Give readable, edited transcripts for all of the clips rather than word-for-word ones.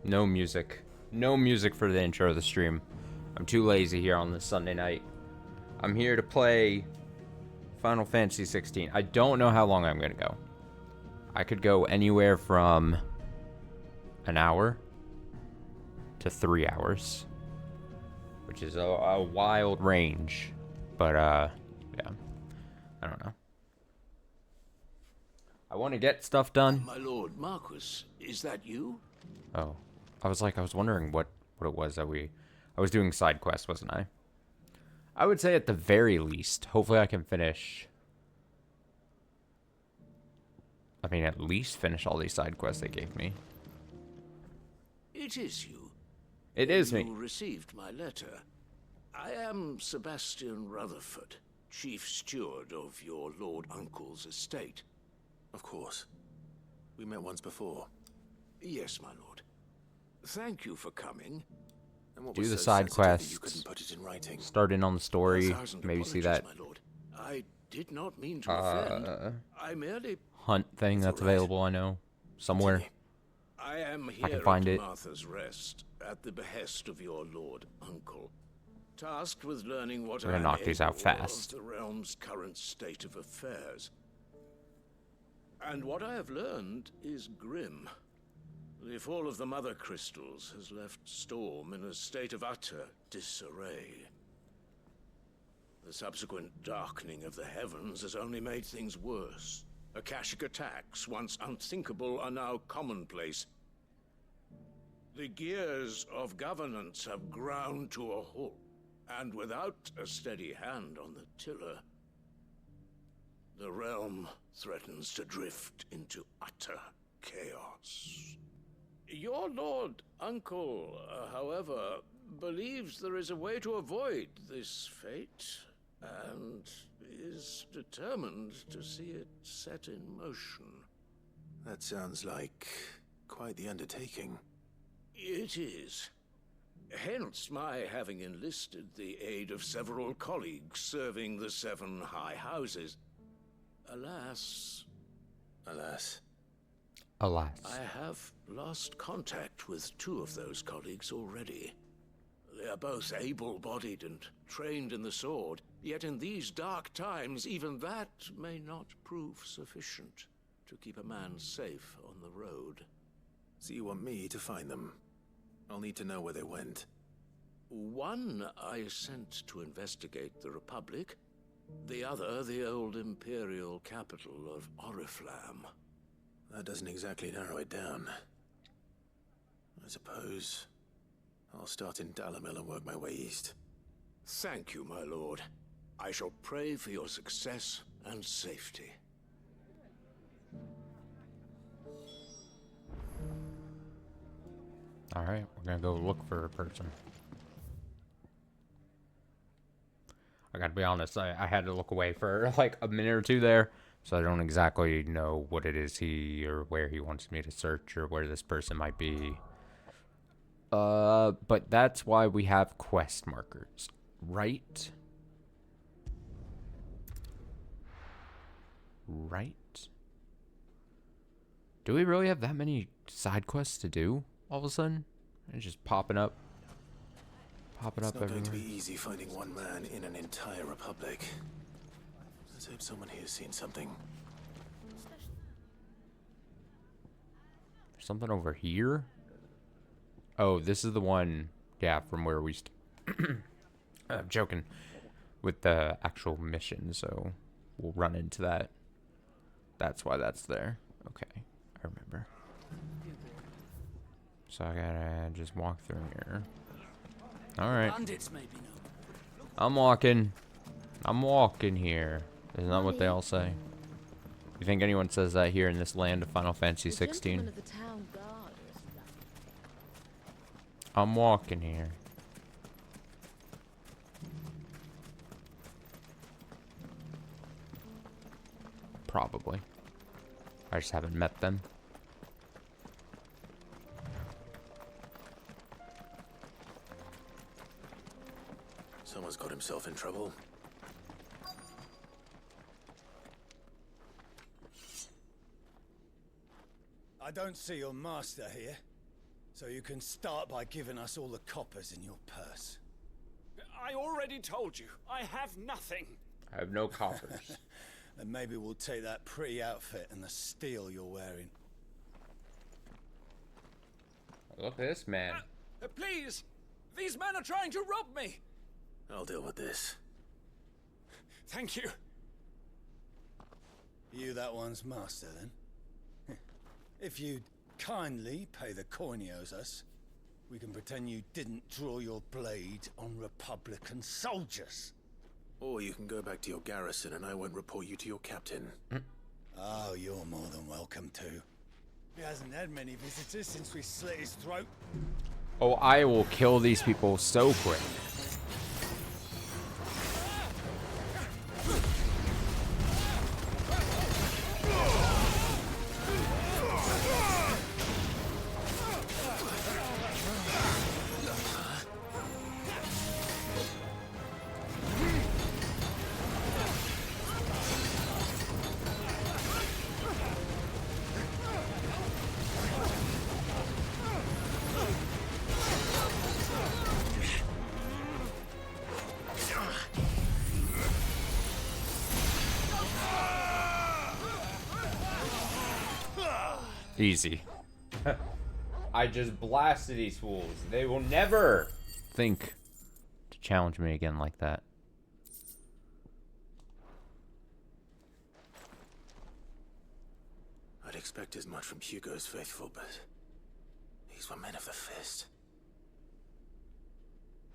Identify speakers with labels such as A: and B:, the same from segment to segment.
A: No music. No music for the intro of the stream. I'm too lazy here on this Sunday night. I'm here to play Final Fantasy 16. I don't know how long I'm going to go. I could go anywhere from an hour to 3 hours, which is a wild range. But, yeah. I don't know. I want to get stuff done.
B: My lord, Marquis, is that you?
A: Oh. I was wondering what it was that I was doing side quests, wasn't I? I would say at the very least, hopefully I can finish. I mean, at least finish all these side quests they gave me.
B: It is you.
A: It is me.
B: You received my letter. I am Sebastian Rutherford, chief steward of your lord uncle's estate.
C: Of course. We met once before.
B: Yes, my lord. Thank you for coming.
C: And what
A: Do
C: was
A: the
C: so
A: side
C: sensitive that
A: quests.
C: you couldn't put it in writing?
A: Start in on the story.
B: 1,000
A: Maybe see
B: apologies,
A: that
B: my lord. I did not mean to offend. I merely...
A: hunt thing that's
C: all right.
A: available, I know. Somewhere.
C: Continue.
B: I am
A: I can
B: here
A: find
B: at
A: it.
B: Martha's Rest, at the behest of your lord uncle, tasked with learning what
A: We're
B: I
A: gonna knock these out
B: know
A: fast.
B: of the realm's current state of affairs. And what I have learned is grim. The fall of the Mother Crystals has left Storm in a state of utter disarray. The subsequent darkening of the heavens has only made things worse. Akashic attacks, once unthinkable, are now commonplace. The gears of governance have ground to a halt, and without a steady hand on the tiller, the realm threatens to drift into utter chaos. Your lord uncle, however, believes there is a way to avoid this fate, and is determined to see it set in motion.
C: That sounds like quite the undertaking.
B: It is. Hence my having enlisted the aid of several colleagues serving the 7 high houses. Alas,
A: Alas.
B: I have lost contact with 2 of those colleagues already. They are both able-bodied and trained in the sword, yet in these dark times, even that may not prove sufficient to keep a man safe on the road.
C: So you want me to find them? I'll need to know where they went.
B: One I sent to investigate the Republic, the other the old Imperial capital of Oriflamme.
C: That doesn't exactly narrow it down. I suppose I'll start in Dalamil and work my way east.
B: Thank you, my lord. I shall pray for your success and safety.
A: Alright, we're gonna go look for a person. I gotta be honest, I had to look away for like a minute or two there, so I don't exactly know what it is or where he wants me to search or where this person might be. But that's why we have quest markers, right? Right? Do we really have that many side quests to do all of a sudden? It's just popping up. Popping
C: It's
A: up
C: not going to
A: everywhere.
C: be easy finding one man in an entire republic. Let's hope someone here's seen something.
A: Something over here? Oh, this is the one, yeah, from where we I'm joking. With the actual mission, so we'll run into that. That's why that's there. Okay, I remember. So I gotta just walk through here. Alright. I'm walking. I'm walking here. Isn't that what they all say? You think anyone says that here in this land of Final Fantasy 16? I'm walking here. Probably. I just haven't met them.
C: Someone's got himself in trouble.
D: I don't see your master here. So you can start by giving us all the coppers in your purse.
E: I already told you, I have nothing.
A: I have no coffers.
D: And maybe we'll take that pretty outfit and the steel you're wearing.
A: Look at this man.
E: Please! These men are trying to rob me!
C: I'll deal with this.
E: Thank you.
D: You that one's master, then? If you'd kindly pay the coin he owes us, we can pretend you didn't draw your blade on Republican soldiers.
C: Or you can go back to your garrison and I won't report you to your captain.
D: Oh, you're more than welcome to. He hasn't had many visitors since we slit his throat.
A: Oh, I will kill these people so quick. Easy. I just blasted these fools. They will never think to challenge me again like that.
C: I'd expect as much from Hugo's faithful, but these were men of the fist.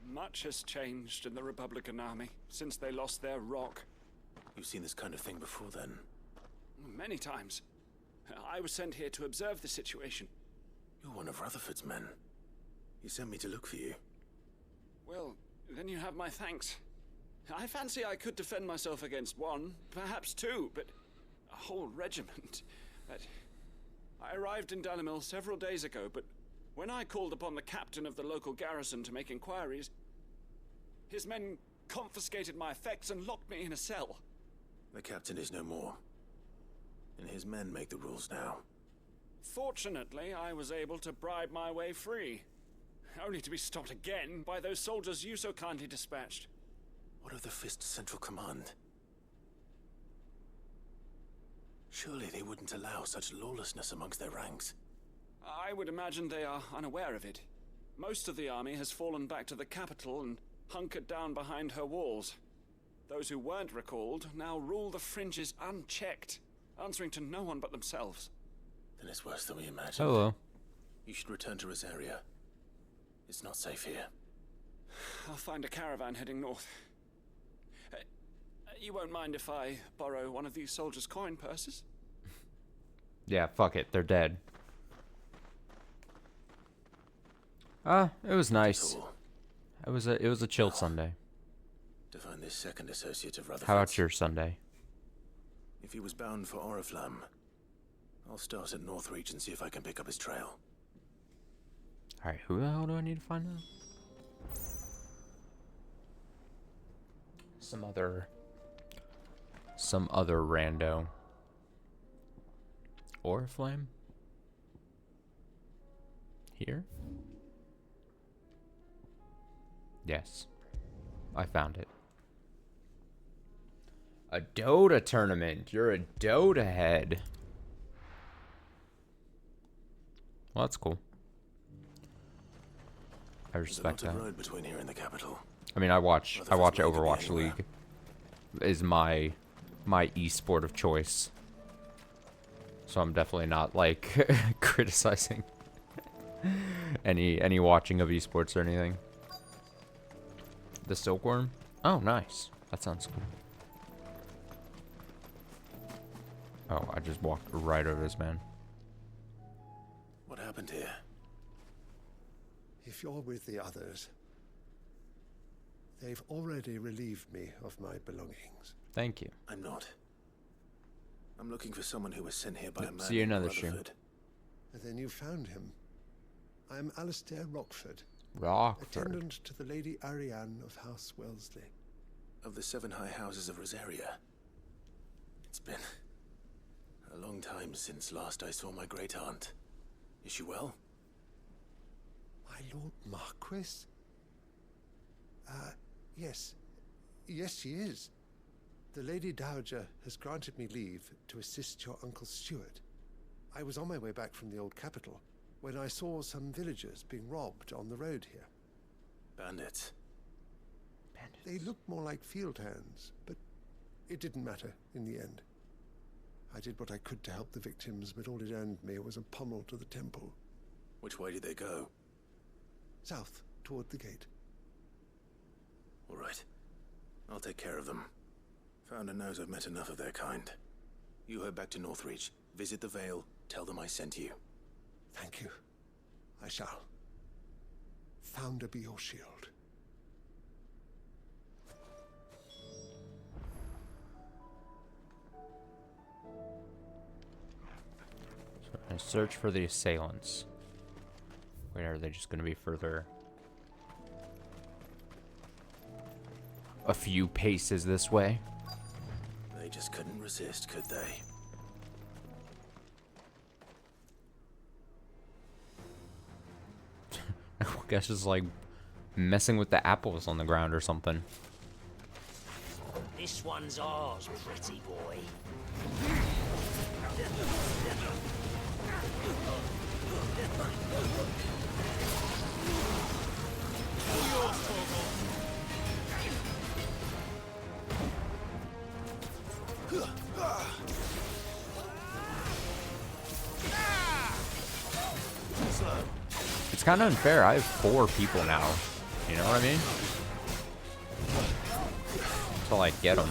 E: Much has changed in the Republican army since they lost their rock.
C: You've seen this kind of thing before then?
E: Many times. I was sent here to observe the situation.
C: You're one of Rutherford's men. He sent me to look for you.
E: Well, then you have my thanks. I fancy I could defend myself against one, perhaps two, but a whole regiment. I arrived in Dalimil several days ago, but when I called upon the captain of the local garrison to make inquiries, his men confiscated my effects and locked me in a cell.
C: The captain is no more, and his men make the rules now.
E: Fortunately, I was able to bribe my way free, only to be stopped again by those soldiers you so kindly dispatched.
C: What of the Fist's Central Command? Surely they wouldn't allow such lawlessness amongst their ranks.
E: I would imagine they are unaware of it. Most of the army has fallen back to the capital and hunkered down behind her walls. Those who weren't recalled now rule the fringes unchecked, answering to no one but themselves.
C: Then it's worse than we imagined.
A: Hello.
C: You should return to Rosaria. It's not safe here.
E: I'll find a caravan heading north. You won't mind if I borrow one of these soldiers' coin purses?
A: Yeah, fuck it. They're dead. It was nice.
C: Cool.
A: It was a chill Sunday.
C: To find this second associate of Rutherford's.
A: How about your Sunday?
C: If he was bound for Oriflamme, I'll start at Northreach and see if I can pick up his trail.
A: Alright, who the hell do I need to find now? Some other rando. Oriflamme? Here? Yes. I found it. A Dota tournament. You're a Dota head. Well, that's cool. I respect
C: There's a
A: that.
C: lot of road between here and the capital.
A: I mean, I watch
C: Rutherford's
A: Overwatch
C: way to be
A: League. Is my esport of choice. So I'm definitely not like criticizing any watching of esports or anything. The silkworm? Oh, nice. That sounds cool. Oh, I just walked right over this man.
C: What happened here?
F: If you're with the others, they've already relieved me of my belongings.
A: Thank you.
C: I'm not. I'm looking for someone who was sent here by a man
A: See you
C: named
A: another stream.
C: Rutherford.
F: And then you found him. I am Alistair Rockford,
A: Rockford.
F: attendant to the Lady Ariane of House Wellesley.
C: Of the 7 high houses of Rosaria. It's been a long time since last I saw my great aunt. Is she well?
F: My Lord Marquis? Yes. Yes, she is. The Lady Dowager has granted me leave to assist your Uncle Stuart. I was on my way back from the old capital when I saw some villagers being robbed on the road here.
C: Bandits.
F: They looked more like field hands, but it didn't matter in the end. I did what I could to help the victims, but all it earned me was a pummel to the temple.
C: Which way did they go?
F: South, toward the gate.
C: All right. I'll take care of them. Founder knows I've met enough of their kind. You head back to Northreach, visit the Vale, tell them I sent you.
F: Thank you. I shall. Founder be your shield.
A: So I search for the assailants. Wait, are they just going to be further? A few paces this way?
C: They just couldn't resist, could they?
A: I guess it's like messing with the apples on the ground or something.
G: This one's ours, pretty boy.
A: It's kind of unfair. I have 4 people now. You know what I mean? Until I get them.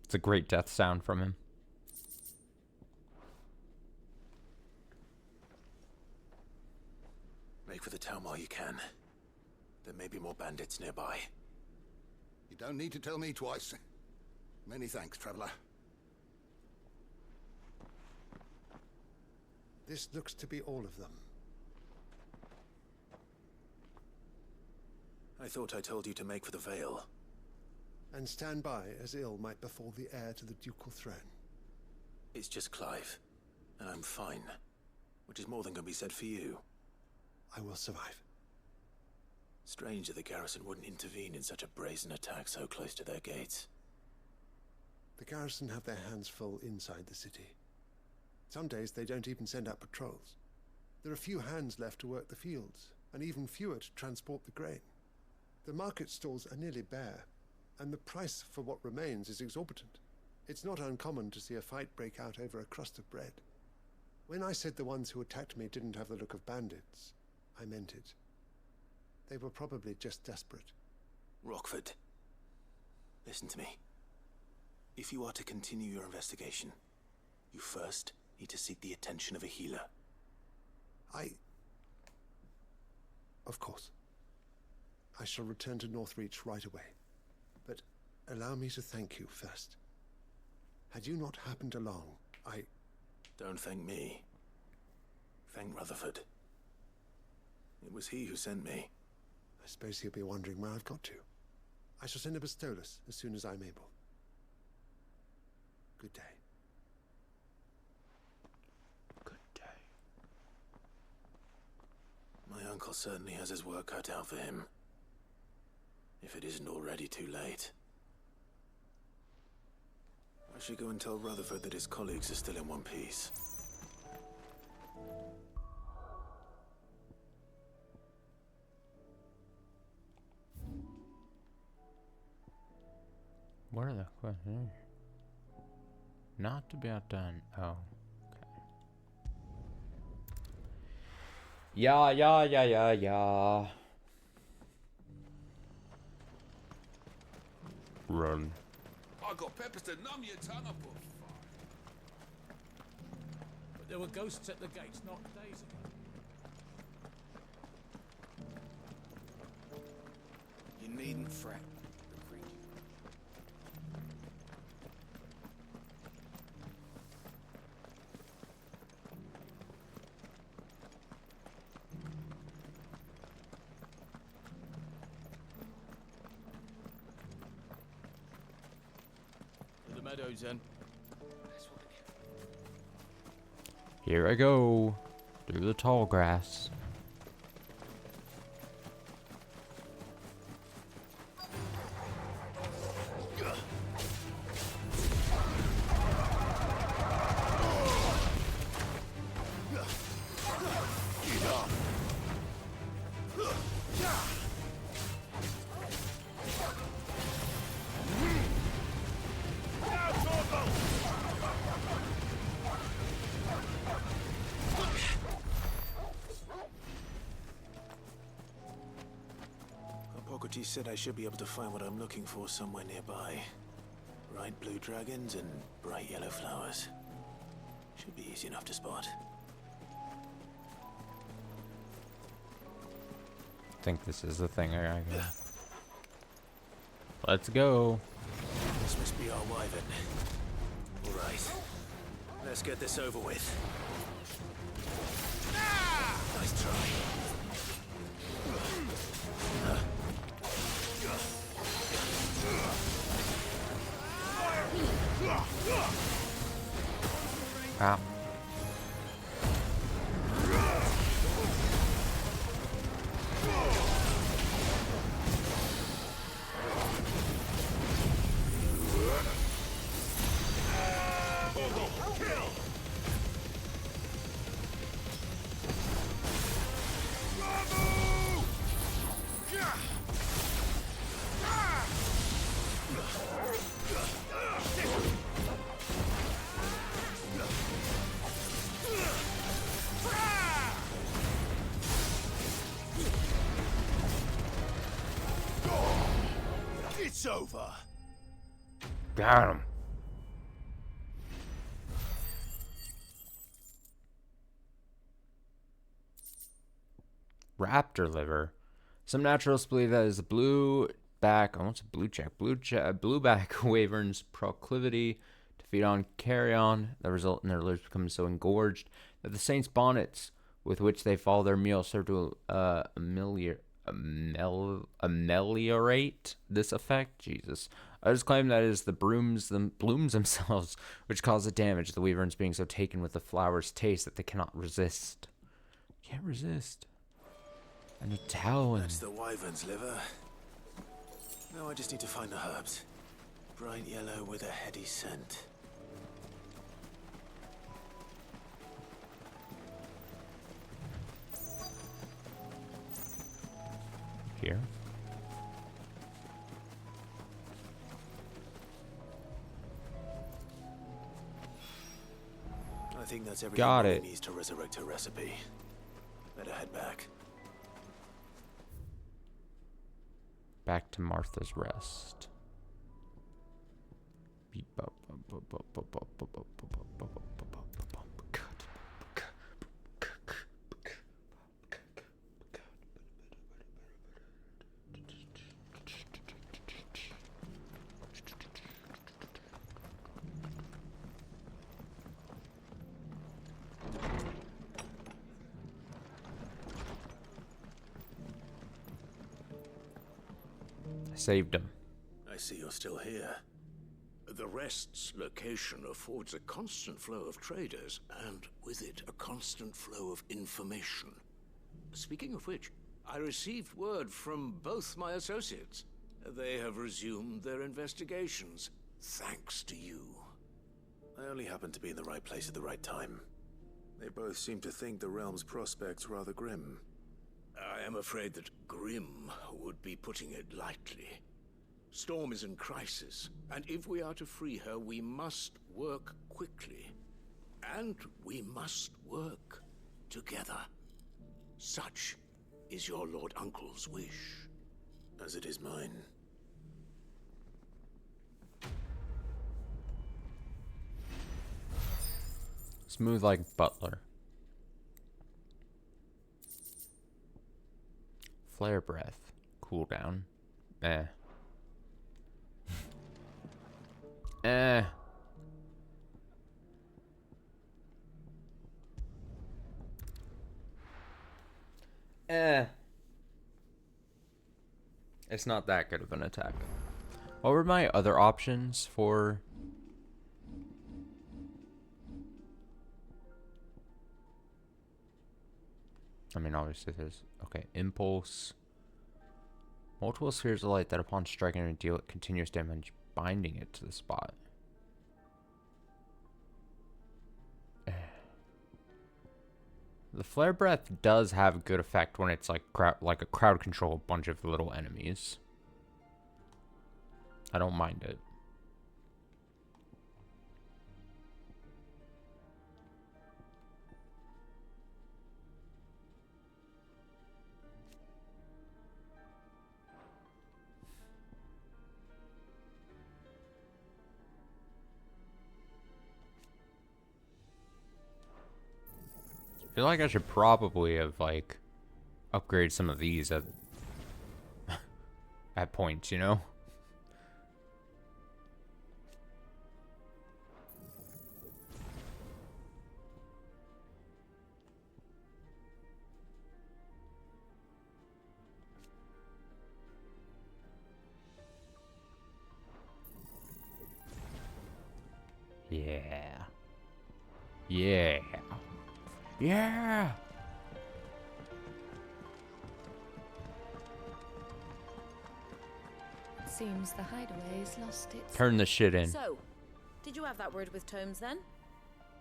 A: It's a great death sound from him.
C: Make for the town while you can. There may be more bandits nearby.
H: You don't need to tell me twice. Many thanks, traveler.
F: This looks to be all of them.
C: I thought I told you to make for the Vale.
F: And stand by as ill might befall the heir to the ducal throne.
C: It's just Clive, and I'm fine. Which is more than can be said for you.
F: I will survive.
C: Strange that the garrison wouldn't intervene in such a brazen attack so close to their gates.
F: The garrison have their hands full inside the city. Some days they don't even send out patrols. There are few hands left to work the fields, and even fewer to transport the grain. The market stalls are nearly bare, and the price for what remains is exorbitant. It's not uncommon to see a fight break out over a crust of bread. When I said the ones who attacked me didn't have the look of bandits, I meant it. They were probably just desperate.
C: Rockford, listen to me. If you are to continue your investigation, you first need to seek the attention of a healer.
F: Of course. I shall return to Northreach right away. But allow me to thank you first. Had you not happened along,
C: Don't thank me. Thank Rutherford. It was he who sent me.
F: I suppose he'll be wondering where I've got to. I shall send a Bastolus as soon as I'm able. Good day.
A: Good day.
C: My uncle certainly has his work cut out for him. if it isn't already too late. I should go and tell Rutherford that his colleagues are still in one piece.
A: What are the questions? Not to be outdone. Oh, okay. Yeah. Run.
I: I got peppers to numb your tongue up.
J: But there were ghosts at the gates not days ago.
E: You needn't fret.
J: Meadows then.
A: Here I go. Through the tall grass.
C: Hippocrates said I should be able to find what I'm looking for somewhere nearby. Bright blue dragons and bright yellow flowers. Should be easy enough to spot.
A: I think this is the thing I gotta go. Let's go.
C: This must be our wyvern. Alright. Let's get this over with. Nice try.
A: Ow.
H: It's over.
A: Got him. Raptor liver. Some naturalists believe that is the blueback wyvern's proclivity to feed on carrion that result in their livers becoming so engorged that the saints' bonnets with which they follow their meal serve to ameliorate this effect. Jesus. Others claim that it is the blooms themselves which cause the damage, the wyverns being so taken with the flower's taste that they cannot resist. Can't resist. And a talon.
C: That's the wyvern's liver. Now I just need to find the herbs. Bright yellow with a heady scent.
A: Here.
C: I think that's everything
A: Got
C: Molly
A: it.
C: needs to resurrect her recipe. Better head back.
A: Back to Martha's Rest. Saved him.
C: I see you're still here.
B: The Rest's location affords a constant flow of traders, and with it, a constant flow of information. Speaking of which, I received word from both my associates. They have resumed their investigations, thanks to you.
C: I only happened to be in the right place at the right time. They both seem to think the realm's prospects rather grim.
B: I am afraid that grim would be putting it lightly. Storm is in crisis, and if we are to free her, we must work quickly. And we must work together. Such is your Lord Uncle's wish.
C: As it is mine.
A: Smooth like butler. Flare breath. Cooldown. Eh. Eh. Eh. It's not that good of an attack. What were my other options for... I mean, obviously there's... Okay, impulse. Multiple spheres of light that upon striking it deal continuous damage, binding it to the spot. The flare breath does have good effect when it's like a crowd control a bunch of little enemies. I don't mind it. I feel like I should probably have, like, upgraded some of these at, at points, you know? Yeah. Yeah. Yeah.
K: Seems the hideaway's lost its...
A: Turn the shit in.
L: So, did you have that word with Tomes then?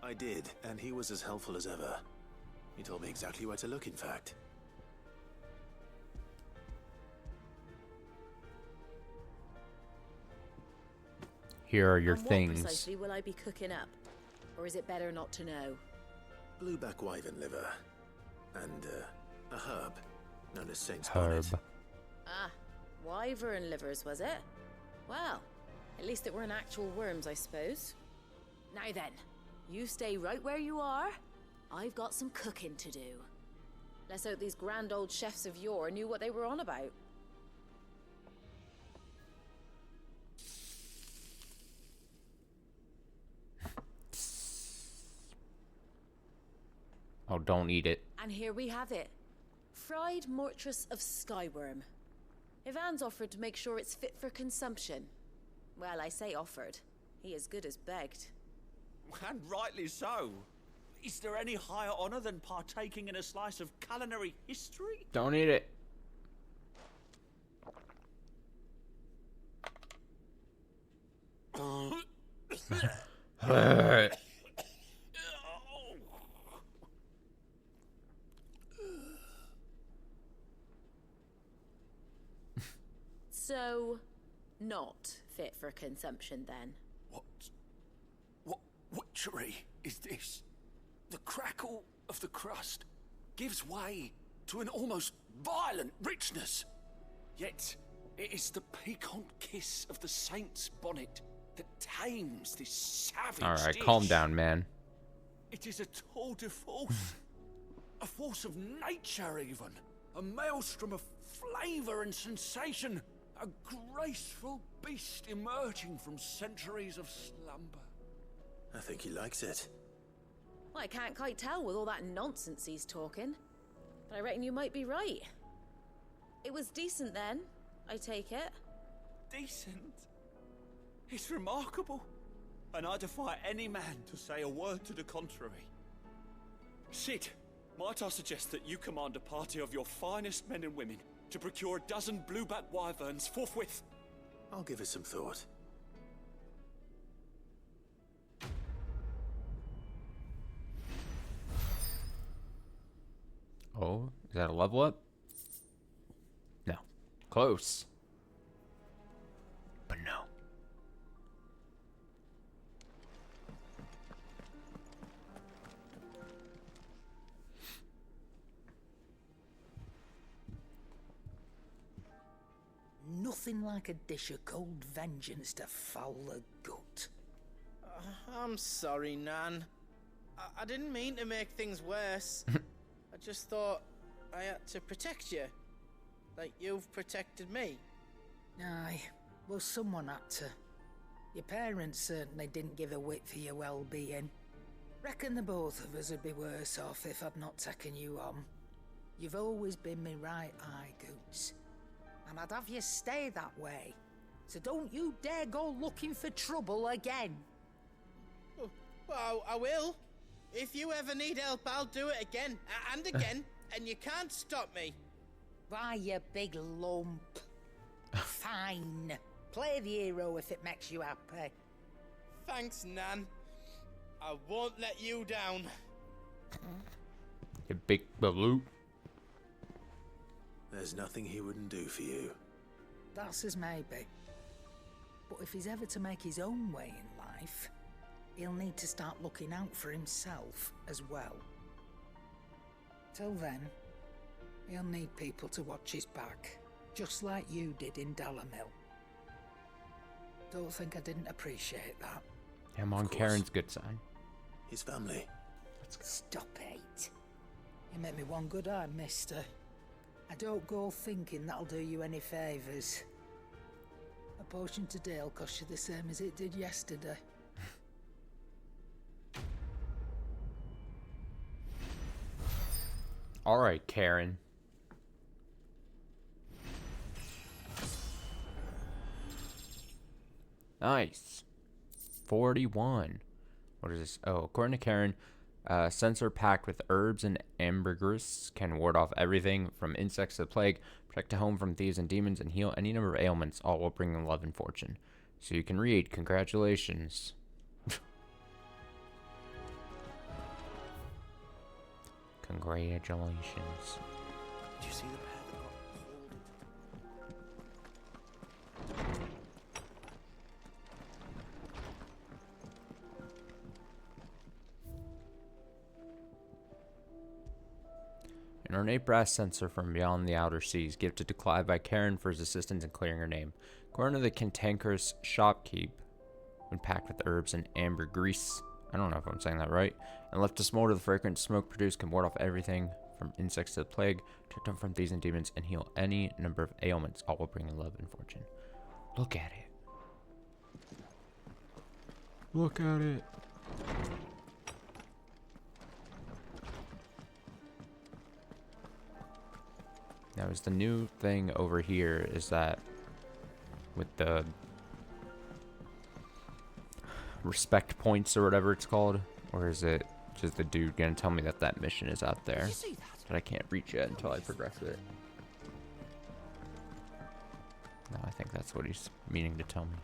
C: I did, and he was as helpful as ever. He told me exactly where to look, in fact.
A: Here are your
L: and
A: things.
L: What precisely will I be cooking up? Or is it better not to know?
C: Blueback wyvern liver. And, a herb known as Saint's
A: Herb.
C: Bonnet.
L: Ah, wyvern livers, was it? Well, at least it weren't actual worms, I suppose. Now then, you stay right where you are. I've got some cooking to do. Let's hope these grand old chefs of yore knew what they were on about.
A: Oh, don't eat it.
L: And here we have it. Fried mortress of skyworm. Ivan's offered to make sure it's fit for consumption. Well, I say offered. He as good as begged.
E: And rightly so. Is there any higher honor than partaking in a slice of culinary history?
A: Don't eat it.
L: So, not fit for consumption then?
E: What witchery is this? The crackle of the crust gives way to an almost violent richness. Yet, it is the piquant kiss of the saint's bonnet that tames this savage
A: Alright,
E: dish.
A: calm down, man.
E: It is a tour de force. A force of nature, even. A maelstrom of flavor and sensation. A graceful beast emerging from centuries of slumber.
C: I think he likes it.
L: Well, I can't quite tell with all that nonsense he's talking. But I reckon you might be right. It was decent then, I take it.
E: Decent? It's remarkable. And I defy any man to say a word to the contrary. Sid, might I suggest that you command a party of your finest men and women to procure a dozen blueback wyverns forthwith?
C: I'll give it some thought.
A: Oh, is that a level up? No. Close. But no.
G: Nothing like a dish of cold vengeance to foul the gut.
M: I'm sorry, Nan. I didn't mean to make things worse. I just thought I had to protect you. Like you've protected me.
G: Aye, well, someone had to. Your parents certainly didn't give a whit for your well-being. Reckon the both of us would be worse off if I'd not taken you on. You've always been me right eye, Goots. And I'd have you stay that way. So don't you dare go looking for trouble again.
M: Well, I will. If you ever need help, I'll do it again and again, and you can't stop me.
G: Why, you big lump. Fine. Play the hero if it makes you happy.
M: Thanks, Nan. I won't let you down.
A: You big balloon.
C: There's nothing he wouldn't do for you.
G: That's as maybe. But if he's ever to make his own way in life, he'll need to start looking out for himself as well. Till then, he'll need people to watch his back, just like you did in Dalamil. Don't think I didn't appreciate that.
A: I'm on Karen's good side.
C: His family.
G: Stop it. You make me one good eye, mister. I don't go thinking that'll do you any favours. A potion today'll cost you the same as it did yesterday.
A: Alright, Karen. Nice. 41. What is this? Oh, according to Karen, sensor packed with herbs and ambergris can ward off everything from insects to the plague, protect a home from thieves and demons, and heal any number of ailments, all while bringing love and fortune. So you can read. Congratulations. Congratulations.
C: Did you see the pair that got pulled?
A: An ornate brass censer from beyond the outer seas, gifted to Clive by Karen for his assistance in clearing her name. According to the cantankerous shopkeep, when packed with herbs and ambergris, I don't know if I'm saying that right, and left to smolder, the fragrant smoke produced can ward off everything from insects to the plague, protect them from thieves and demons, and heal any number of ailments, all while bringing love and fortune. Look at it. Look at it. Now, is the new thing over here is that with the respect points or whatever it's called, or is it just the dude gonna tell me that that mission is out there that I can't reach yet until I progress it? No, I think that's what he's meaning to tell me.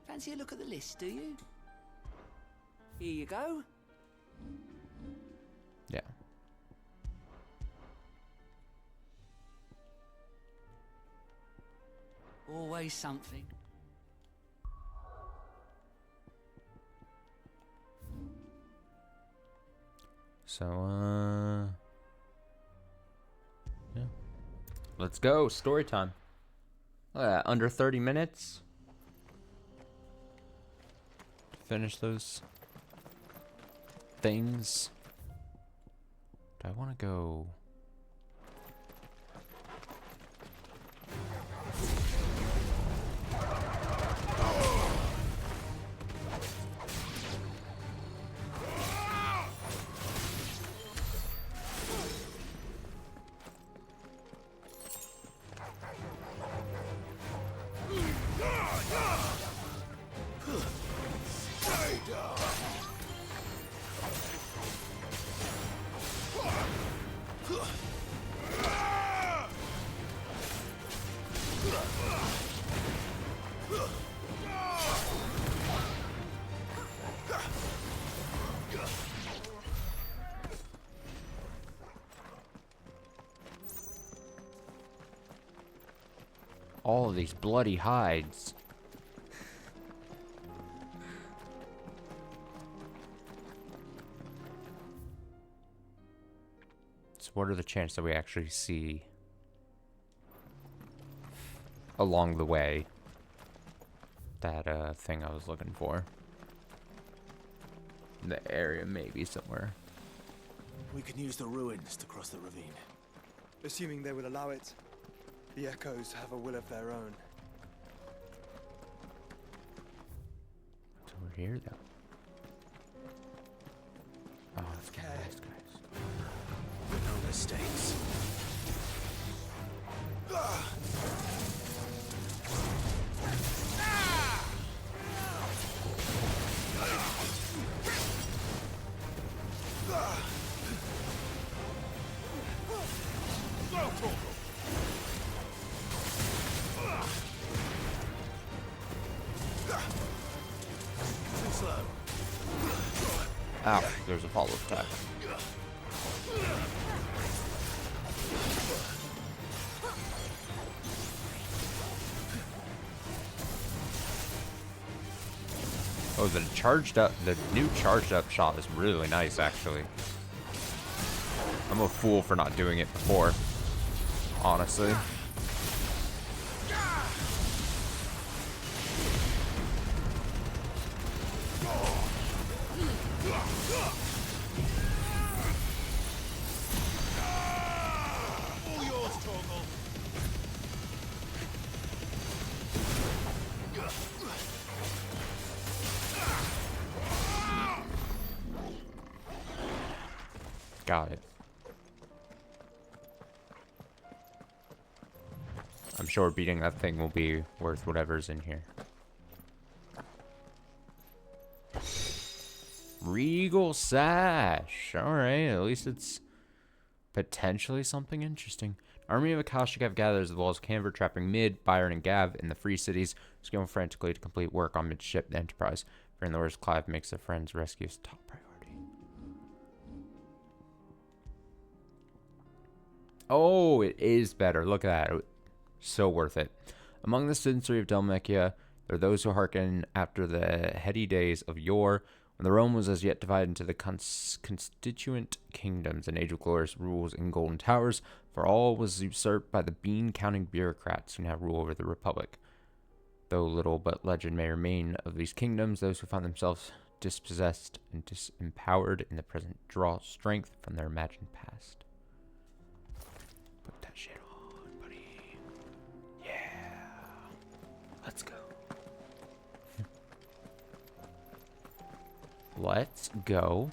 G: Fancy a look at the list, do you? Here you go.
A: Yeah.
G: Always something.
A: So, yeah. Let's go. Story time. Under 30 minutes. Finish those things. Do I want to go? All of these bloody hides. So what are the chances that we actually see along the way that thing I was looking for? In the area, maybe somewhere.
C: We can use the ruins to cross the ravine.
N: Assuming they will allow it. The Echoes have a will of their own.
A: So we're here, though. Oh, it's getting nice, guys.
C: No mistakes.
A: Ow, there's a follow-up attack. Oh, the new charged up shot is really nice, actually. I'm a fool for not doing it before, honestly. Got it. I'm sure beating that thing will be worth whatever's in here. Regal Sash. Alright, at least it's potentially something interesting. Army of Akashic have gathered as well as Canver trapping Mid, Byron, and Gav in the Free Cities, scaling frantically to complete work on midship the Enterprise. Fearing the worst, Clive makes their friends' rescue his top priority. Oh, it is better. Look at that. So worth it. Among the citizenry of Dhalmekia, there are those who hearken after the heady days of yore, when the realm was as yet divided into the constituent kingdoms, an age of glorious rules in golden towers, for all was usurped by the bean-counting bureaucrats who now rule over the Republic. Though little but legend may remain of these kingdoms, those who found themselves dispossessed and disempowered in the present draw strength from their imagined past. Put that shit on, buddy. Yeah. Let's go. Let's go.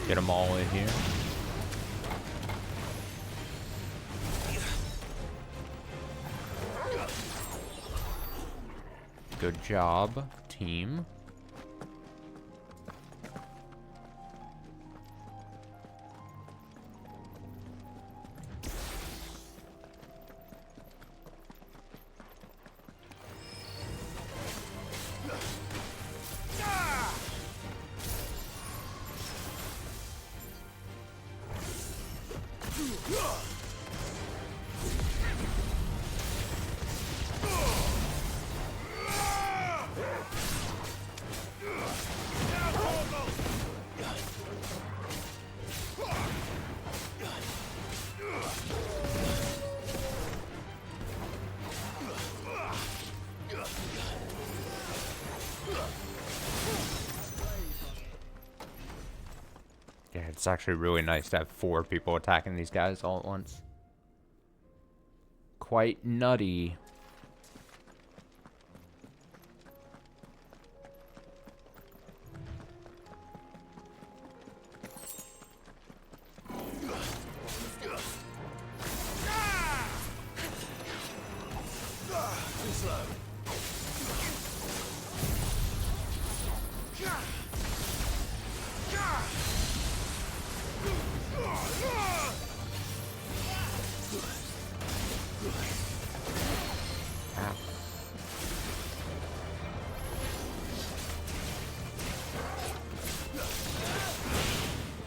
A: Get them all in here. Good job, team. Yeah, it's actually really nice to have 4 people attacking these guys all at once. Quite nutty.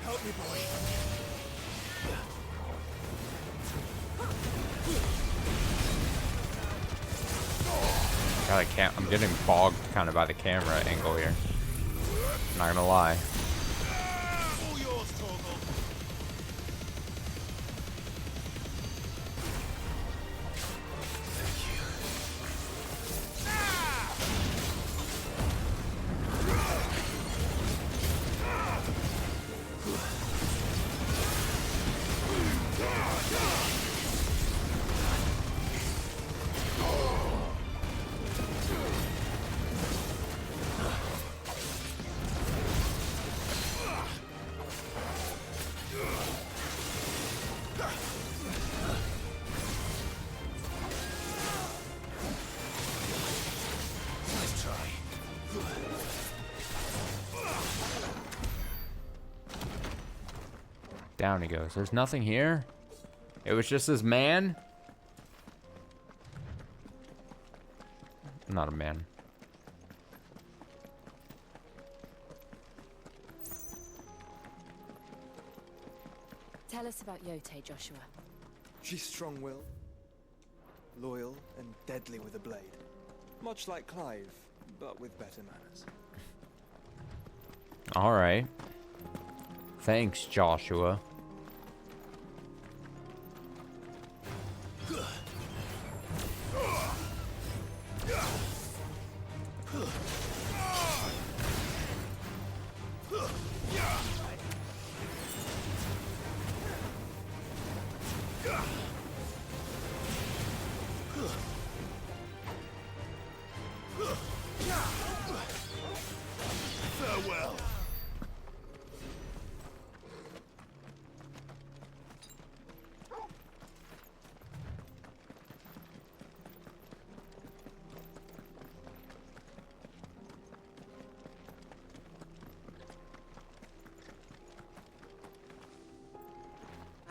N: Help me, boy.
A: God, I'm getting bogged kind of by the camera angle here. Not gonna lie.
I: All yours, Torgal.
A: Down he goes. There's nothing here. It was just this man. Not a man.
K: Tell us about Yote, Joshua.
N: She's strong-willed, loyal, and deadly with a blade. Much like Clive, but with better manners.
A: All right. Thanks, Joshua.
I: Farewell.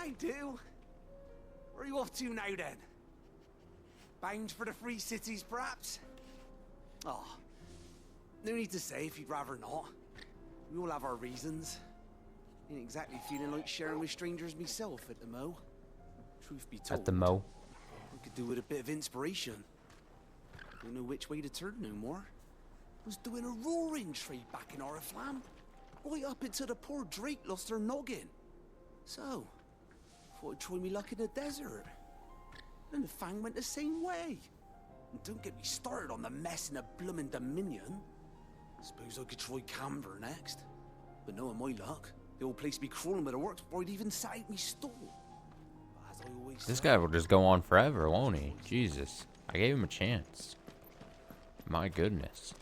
O: I do. Where are you off to now, then? Bound for the Free Cities, perhaps? Oh, no need to say if you'd rather not. We all have our reasons. Ain't exactly feeling like sharing with strangers myself at the Mo. Truth be told,
A: At the Mo.
O: I could do with a bit of inspiration. Don't know which way to turn no more. Was doing a roaring trade back in Oriflamme. Right up until the poor Drake lost her noggin. So, thought I'd try me luck in the desert. And the Fang went the same way. And don't get me started on the mess in the bloomin' Dominion. Suppose I could try Camber next. But knowing my luck, the old place be crawling with the works before I'd even set out me stall. But as I always
A: This
O: say,
A: guy will just go on forever, won't he? Jesus. I gave him a chance. My goodness.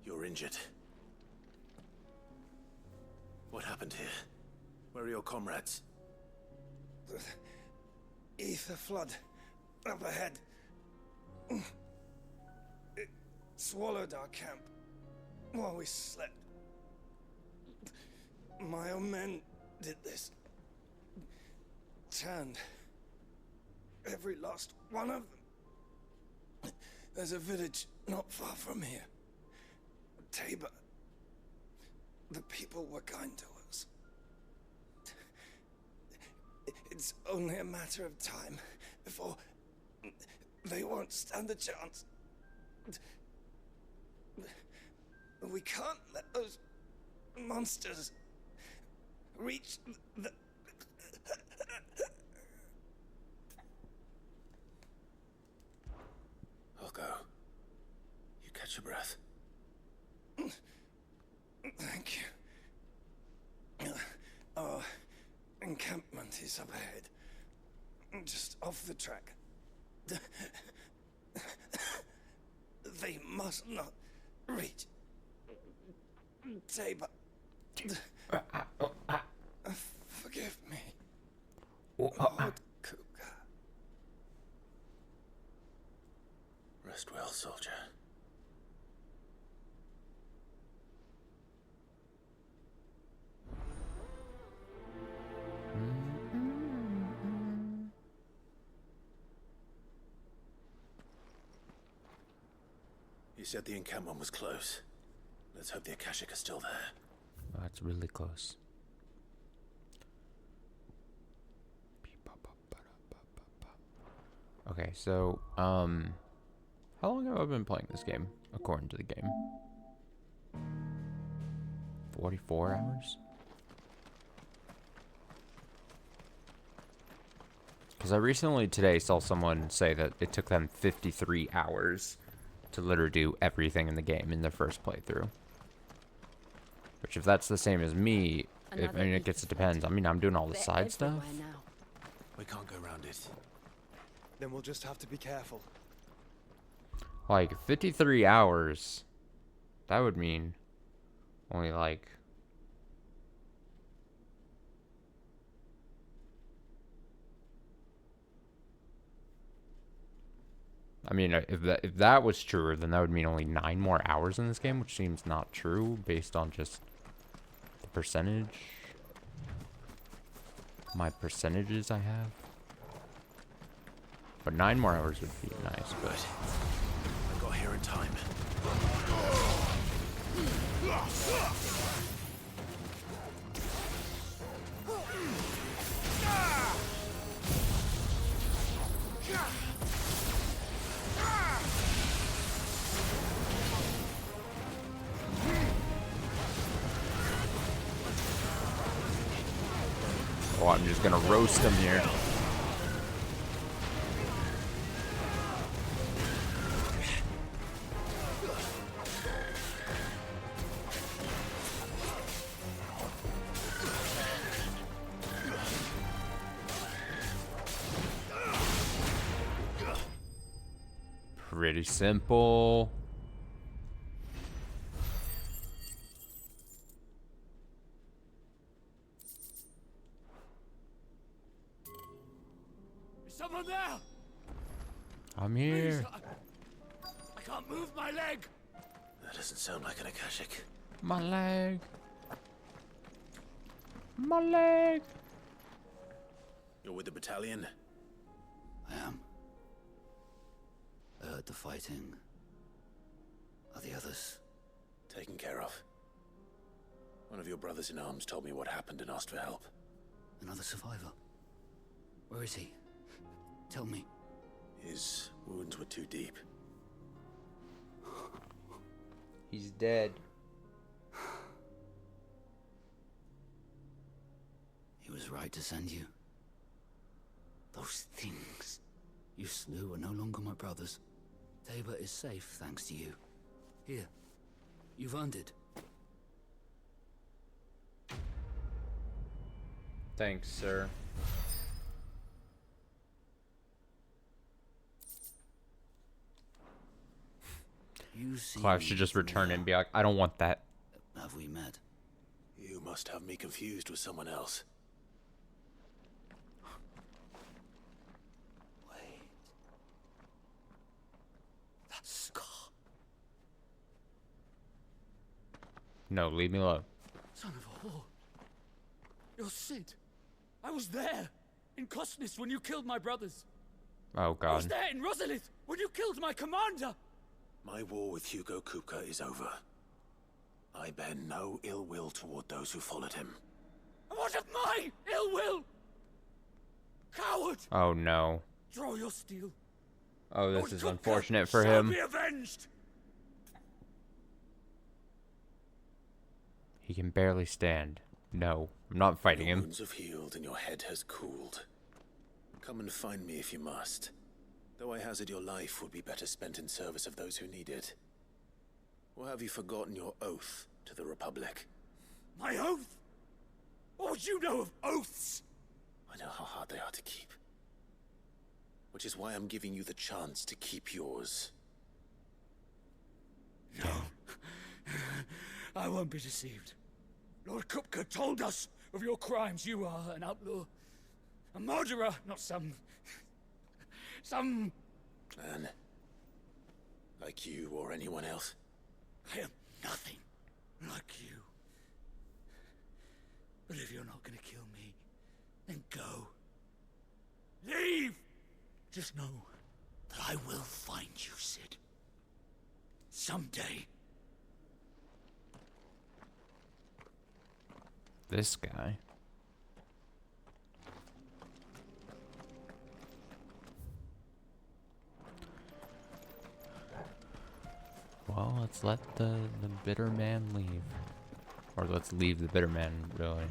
C: You're injured. What happened here? Where are your comrades?
D: Ether flood up ahead. It swallowed our camp while we slept. My own men did this. Turned every last one of them. There's a village not far from here. Tabor. The people were kind to us. It's only a matter of time before they won't stand a chance. We can't let those monsters reach the...
C: I'll go. You catch your breath.
D: Thank you. Our encampment is up ahead. Just off the track. They must not reach Tabor. Lord Kupka.
C: Rest well, soldier. You said the encampment was close. Let's hope the Akashic are still there.
A: Oh, that's really close. Okay, so, how long have I been playing this game, according to the game? 44 hours? Because I recently today saw someone say that it took them 53 hours to literally do everything in the game in their first playthrough. Which, if that's the same as me, I mean, it depends. I mean, I'm doing all the side stuff.
C: We can't go around it.
N: Then we'll just have to be careful.
A: Like, 53 hours, that would mean only like... I mean, if that was true, then that would mean only 9 more hours in this game, which seems not true based on just the percentage. My percentages I have. But 9 more hours would be nice, but...
C: I got here in time.
A: Oh, I'm just gonna roast him here. Pretty simple.
I: Is someone there?
A: I'm here.
I: Please, I can't move my leg.
C: That doesn't sound like an Akashic.
A: My leg. My leg.
C: You're with the battalion?
P: I am. I heard the fighting. Are the others?
C: Taken care of. One of your brothers in arms told me what happened and asked for help.
P: Another survivor? Where is he? Tell me.
C: His wounds were too deep.
A: He's dead.
P: He was right to send you. Those things you slew are no longer my brothers. Tabor is safe thanks to you. Here, you've earned it.
A: Thanks, sir. Clive should just return it and be like, I don't want that.
P: Have we met?
C: You must have me confused with someone else.
P: Wait. That scar.
A: No, leave me alone.
I: Son of a whore. You're Sid. I was there, in Cosnis, when you killed my brothers.
A: Oh,
I: I was
A: God.
I: there in Rosalith, when you killed my commander.
C: My war with Hugo Kupka is over. I bear no ill will toward those who followed him.
I: And what of my ill will? Coward!
A: Oh, no.
I: Draw your steel.
A: Oh, this
I: Lord
A: is
I: Kupka
A: unfortunate for
I: shall
A: him.
I: be avenged.
A: He can barely stand. No, I'm not fighting
C: Your
A: him.
C: wounds have healed and your head has cooled. Come and find me if you must. Though I hazard your life would be better spent in service of those who need it. Or have you forgotten your oath to the Republic?
I: My oath? What would you know of oaths?
C: I know how hard they are to keep. Which is why I'm giving you the chance to keep yours.
I: No. I won't be deceived. Lord Kupka told us of your crimes. You are an outlaw. A murderer, not some...
C: Man. Like you or anyone else.
I: I am nothing like you. But if you're not gonna kill me, then go. Leave! Just know that I will find you, Sid. Someday.
A: This guy. Well, let's let the bitter man leave. Or let's leave the bitter man, really.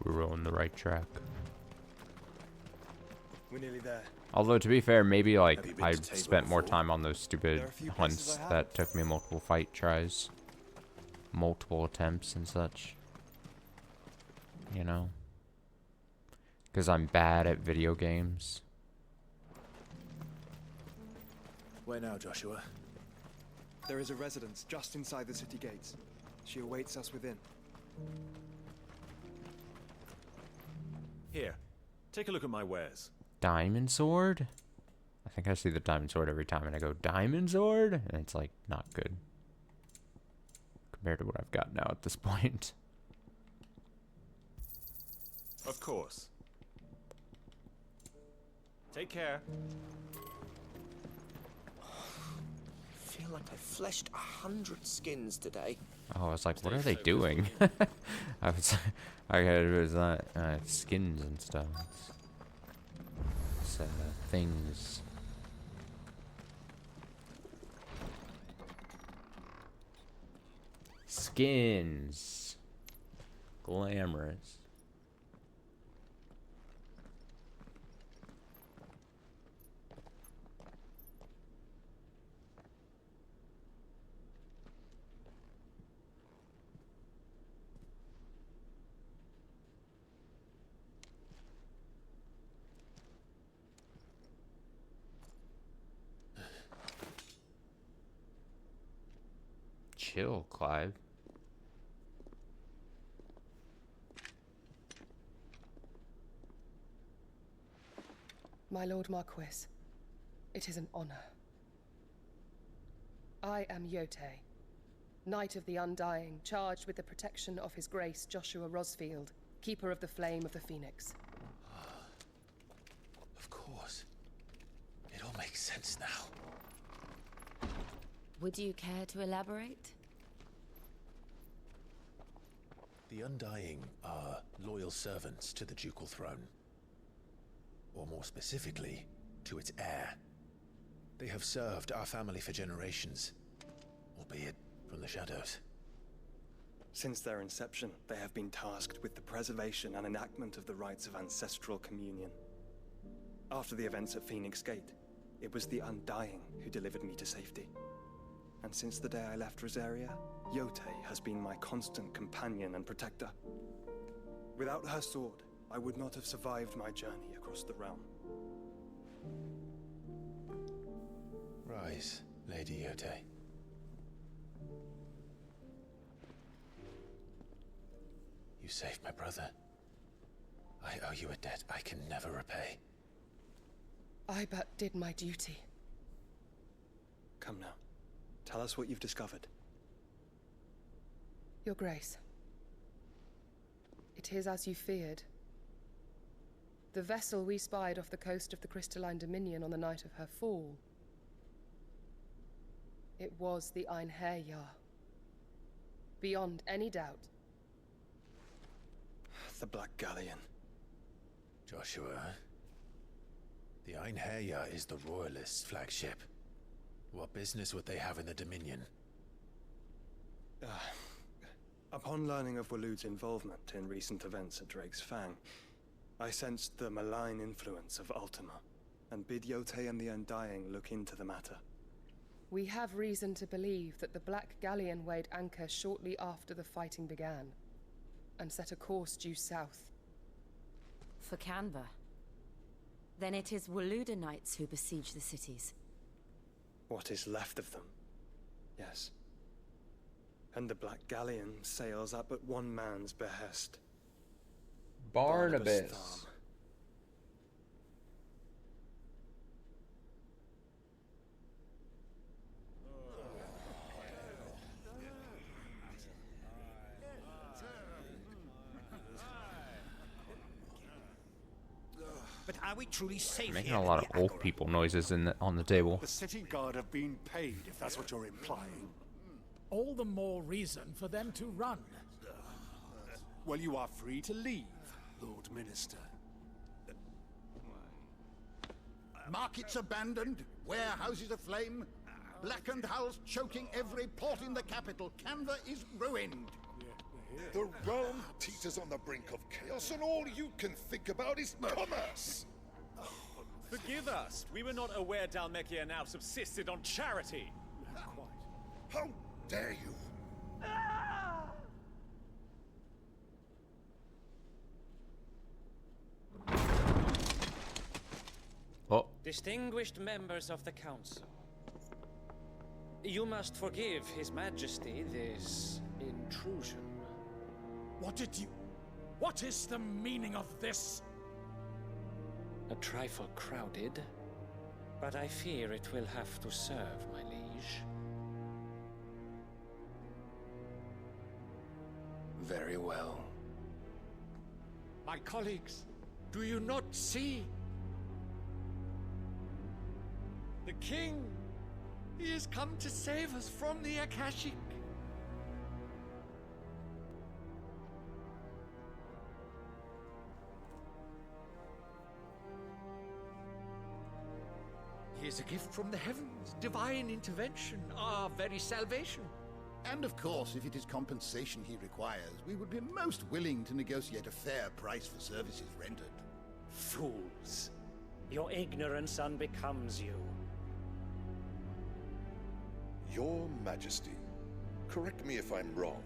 A: We're on the right track.
N: We're nearly there.
A: Although, to be fair, maybe like
C: Have you been
A: I
C: to Tabor
A: spent more
C: before?
A: time on those stupid
N: There are a few
A: hunts
N: places I
A: that took me multiple fight tries, multiple attempts and such. You know? Because I'm bad at video games.
C: Where now, Joshua?
N: There is a residence just inside the city gates. She awaits us within.
Q: Here, take a look at my wares.
A: Diamond sword? I think I see the diamond sword every time and I go, diamond sword? And it's like, not good. Compared to what I've got now at this point.
Q: Of course. Take care.
R: I feel like I fleshed 100 skins today.
A: Oh, I was like, what are they doing? I was skins and stuff. It's, things. Skins. Glamorous. Chill, Clive.
S: My Lord Marquis, it is an honor. I am Yote, Knight of the Undying, charged with the protection of His Grace Joshua Rosfield, Keeper of the Flame of the Phoenix.
C: Of course. It all makes sense now.
L: Would you care to elaborate?
C: The Undying are loyal servants to the ducal throne. Or more specifically, to its heir. They have served our family for generations, albeit from the shadows.
N: Since their inception, they have been tasked with the preservation and enactment of the rites of ancestral communion. After the events at Phoenix Gate, it was the Undying who delivered me to safety. And since the day I left Rosaria, Yote has been my constant companion and protector. Without her sword, I would not have survived my journey across the realm.
C: Rise, Lady Yote. You saved my brother. I owe you a debt I can never repay.
S: I but did my duty.
N: Come now. Tell us what you've discovered.
S: Your Grace. It is as you feared. The vessel we spied off the coast of the Crystalline Dominion on the night of her fall It was the Einherjar. Beyond any doubt.
N: The Black Galleon.
C: Joshua, the Einherjar is the Royalists' flagship. What business would they have in the Dominion?
N: Upon learning of Waloed's involvement in recent events at Drake's Fang, I sensed the malign influence of Ultima, and bid Yotei and the Undying look into the matter.
S: We have reason to believe that the Black Galleon weighed anchor shortly after the fighting began, and set a course due south.
K: For Canva. Then it is Waloed knights who besiege the cities.
N: What is left of them? Yes. And the Black Galleon sails at but one man's behest.
A: Barnabas.
N: Tharm.
I: But are we truly safe
A: Making
I: here
A: a
I: in
A: lot of
I: the
A: old people noises on the table.
T: The city guard have been paid, if that's what you're implying.
J: All the more reason for them to run.
T: Well, you are free to leave, Lord Minister.
H: Markets abandoned, warehouses aflame, blackened hulls choking every port in the capital. Canva is ruined.
U: The realm teeters on the brink of chaos, and all you can think about is commerce!
Q: Forgive us. We were not aware Dhalmekia now subsisted on charity.
U: How dare you?
A: Oh.
V: Distinguished members of the council, you must forgive His Majesty this intrusion.
J: What is the meaning of this?
V: A trifle crowded, but I fear it will have to serve, my liege.
C: Very well.
I: My colleagues, do you not see? The king! He has come to save us from the Akashic. He is a gift from the heavens, divine intervention, our very salvation.
H: And of course, if it is compensation he requires, we would be most willing to negotiate a fair price for services rendered.
V: Fools! Your ignorance unbecomes you.
U: Your Majesty, correct me if I'm wrong,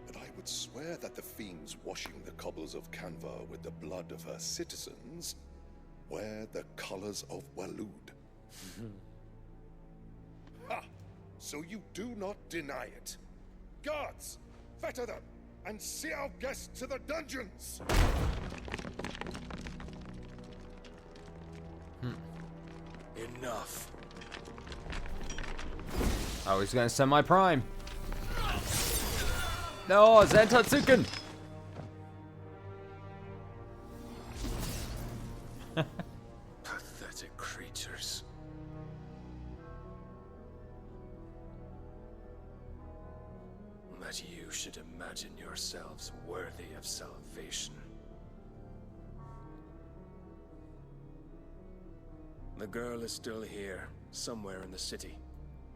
U: but I would swear that the fiends washing the cobbles of Canva with the blood of her citizens wear the colors of Waloed. Ha! So you do not deny it. Guards, fetter them, and see our guests to the dungeons!
C: Enough.
A: Oh, he's gonna send my prime. No, Zentatsuken!
C: Pathetic creatures. That you should imagine yourselves worthy of salvation. The girl is still here, somewhere in the city.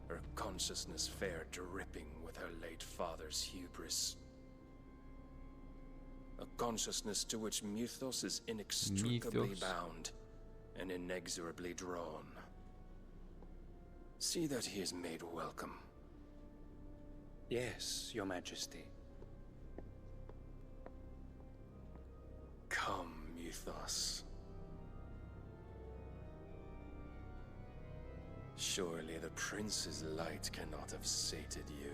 C: Her consciousness fair dripping with her late father's hubris. A consciousness to which Mythos is inextricably bound and inexorably drawn. See that he is made welcome.
V: Yes, Your Majesty.
C: Come, Mythos. Surely the prince's light cannot have sated you.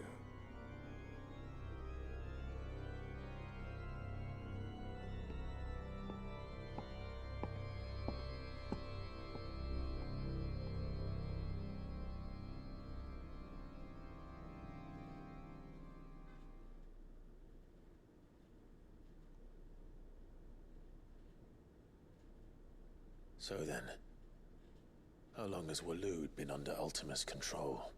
C: So then, how long has Waloed been under Ultima's control?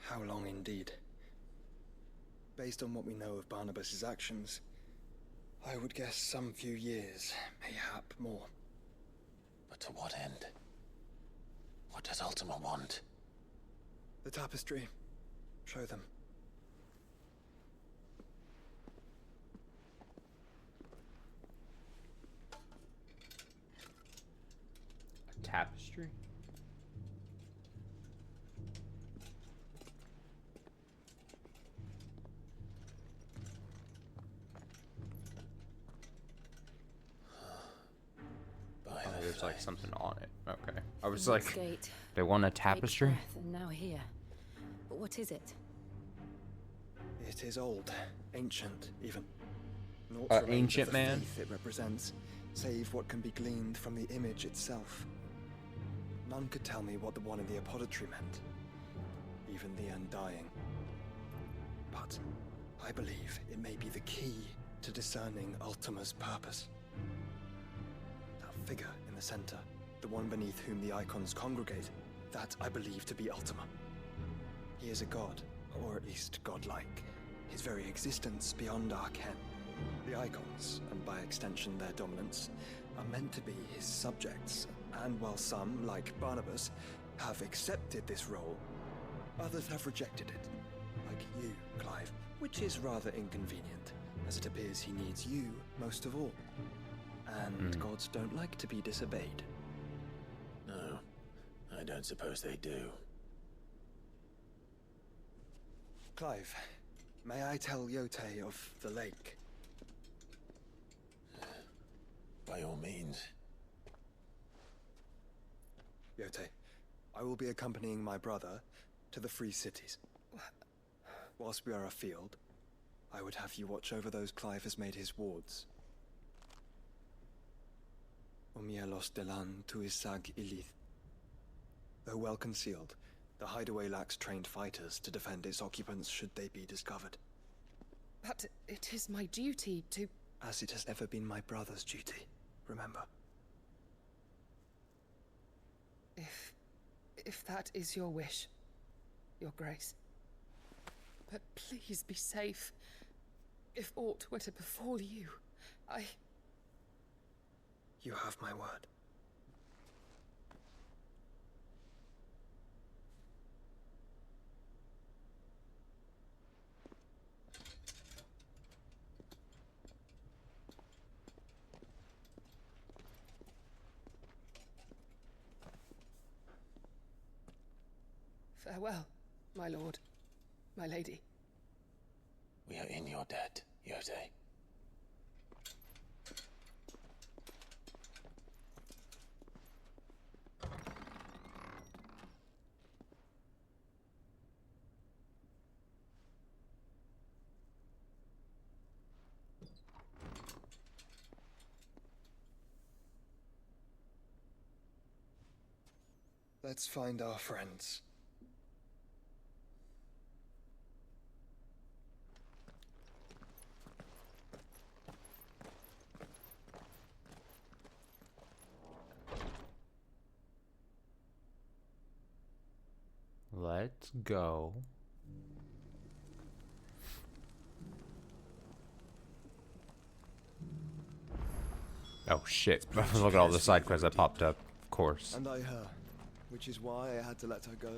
N: How long indeed? Based on what we know of Barnabas's actions, I would guess some few years, mayhap more.
C: But to what end? What does Ultima want?
N: The tapestry. Show them.
A: A tapestry? Oh, there's like something on it. Okay. I was like,
K: Gate.
A: they want a tapestry?
K: Breath, and now here. But what is it?
N: It is old, ancient, even. Naught remains
A: ancient
N: of the
A: man?
N: faith it represents, save what can be gleaned from the image itself. None could tell me what the one in the apothecary meant, even the Undying. But I believe it may be the key to discerning Ultima's purpose. That figure in the center, the one beneath whom the Eikons congregate, that I believe to be Ultima. He is a god, or at least godlike, his very existence beyond our ken. The Eikons, and by extension their dominants, are meant to be his subjects, and while some, like Barnabas, have accepted this role, others have rejected it, like you, Clive, which is rather inconvenient, as it appears he needs you most of all. And gods don't like to be disobeyed.
C: No, I don't suppose they do.
N: Clive, may I tell Yote of the lake?
C: By all means.
N: Yote, I will be accompanying my brother to the Free Cities. Whilst we are afield, I would have you watch over those Clive has made his wards. Umielos delan tuisag ilith. Though well concealed, the hideaway lacks trained fighters to defend its occupants should they be discovered.
S: But it is my duty to...
N: As it has ever been my brother's duty, remember.
S: If that is your wish, your grace. But please be safe. If aught were to befall you,
N: You have my word.
S: Farewell, my lord, my lady.
C: We are in your debt, Yote.
N: Let's find our friends.
A: Let's go. Oh shit. Look at all the side quests that popped up. Of course.
N: And I her, which is why I had to let her go.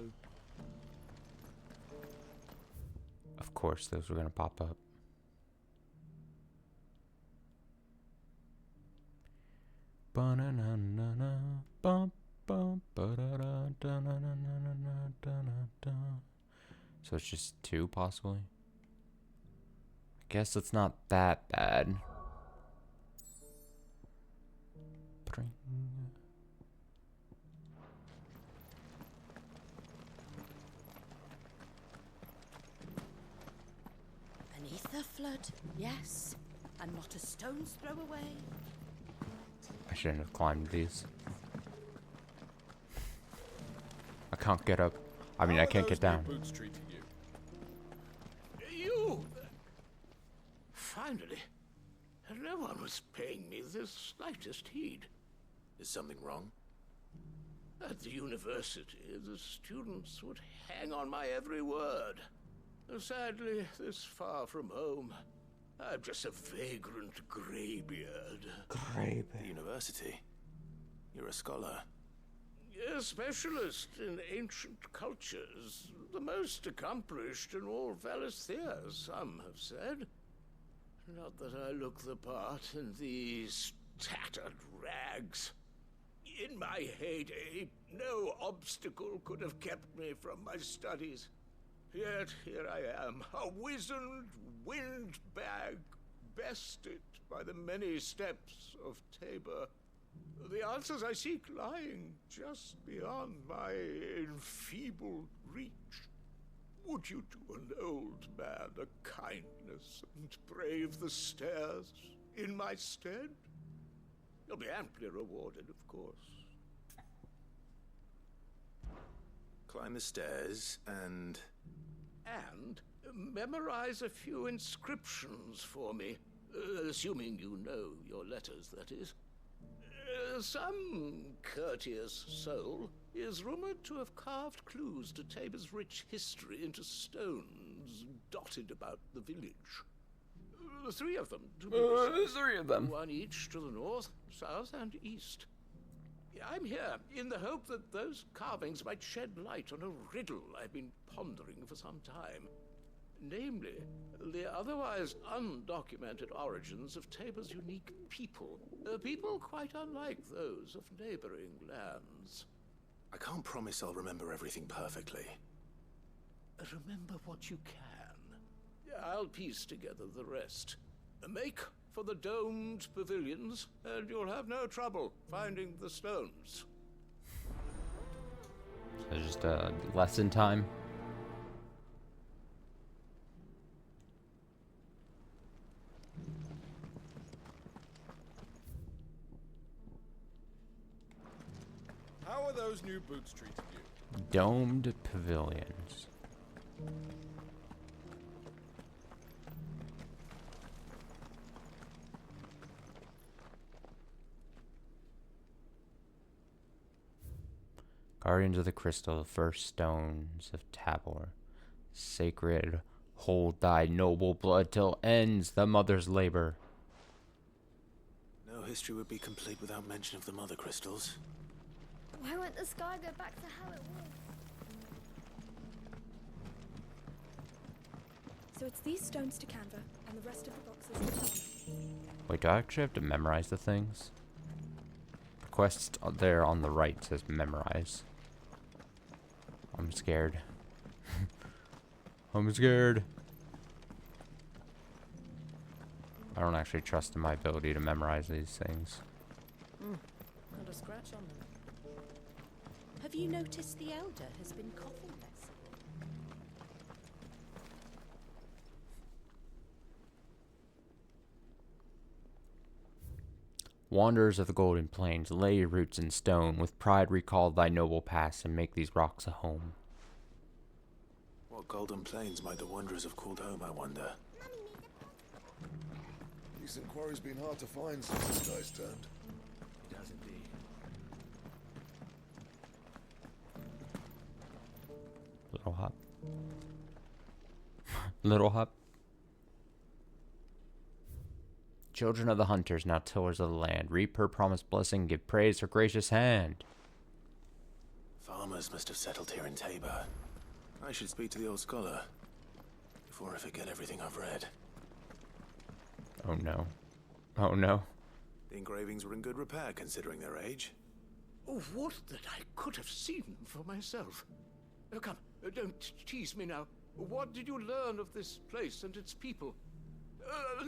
A: Of course those were gonna pop up. So it's just 2 possibly? I guess it's not that bad.
L: Beneath the flood, yes, and not a stone's throw away.
A: I shouldn't have climbed these. I can't get up. I mean, I can't get down.
T: Boots treating you?
I: You! Finally. No one was paying me the slightest heed.
C: Is something wrong?
B: At the university, the students would hang on my every word. Sadly, this far from home, I'm just a vagrant greybeard.
C: The university? You're a scholar.
B: A specialist in ancient cultures. The most accomplished in all Valisthea, some have said. Not that I look the part in these tattered rags. In my heyday, no obstacle could have kept me from my studies. Yet here I am, a wizened windbag, bested by the many steps of Tabor. The answers I seek lying just beyond my enfeebled reach. Would you do an old man a kindness and brave the stairs in my stead? You'll be amply rewarded, of course.
C: Climb the stairs and
B: memorize a few inscriptions for me, assuming you know your letters, that is. Some courteous soul is rumored to have carved clues to Tabor's rich history into stones dotted about the village. 3 of them, to be precise.
A: 3 of them.
B: 1 each to the north, south, and east. I'm here in the hope that those carvings might shed light on a riddle I've been pondering for some time. Namely, the otherwise undocumented origins of Tabor's unique people. People quite unlike those of neighboring lands.
C: I can't promise I'll remember everything perfectly.
B: Remember what you can. I'll piece together the rest. Make for the domed pavilions, and you'll have no trouble finding the stones.
A: So just lesson time.
F: How are those new boots treating you?
A: Domed pavilions. Guardians of the Crystal, the first stones of Tabor. Sacred, hold thy noble blood till ends the mother's labor.
C: No history would be complete without mention of the mother crystals.
W: Why won't the sky go back to how it was?
X: So it's these stones to Canva, and the rest of the boxes to Tom.
A: Wait, do I actually have to memorize the things? The quest there on the right says memorize. I'm scared. I'm scared. I don't actually trust in my ability to memorize these things.
V: Not a scratch on them.
K: Have you noticed the Elder has been coughing less?
A: Wanderers of the Golden Plains, lay your roots in stone. With pride recall thy noble past and make these rocks a home.
C: What Golden Plains might the wanderers have called home, I wonder?
U: Decent quarry's been hard to find since the sky's turned.
R: It has indeed.
A: Little hop. Little hop. Children of the hunters, now tillers of the land, reap her promised blessing, give praise her gracious hand.
C: Farmers must have settled here in Tabor. I should speak to the old scholar before I forget everything I've read.
A: Oh no. Oh no.
C: The engravings were in good repair considering their age.
B: Oh, what that I could have seen for myself. Come, don't tease me now. What did you learn of this place and its people?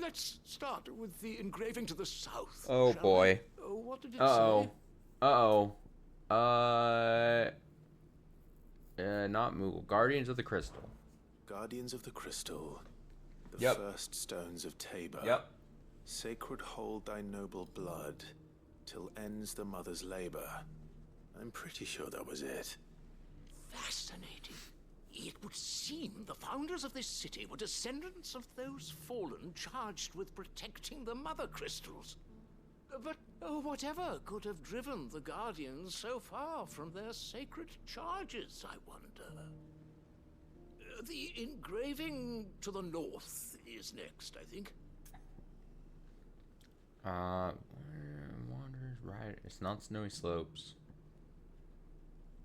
B: Let's start with the engraving to the south.
A: Oh boy.
B: What did it
A: Uh-oh.
B: say?
A: Uh-oh. Not Moogle. Guardians of the Crystal.
C: Guardians of the Crystal. The
A: Yep.
C: first stones of Tabor.
A: Yep.
C: Sacred hold thy noble blood, till ends the mother's labor. I'm pretty sure that was it.
B: Fascinating. It would seem the founders of this city were descendants of those fallen charged with protecting the mother crystals. But whatever could have driven the Guardians so far from their sacred charges, I wonder? The engraving to the north is next, I think.
A: Wanders, right. It's not Snowy Slopes.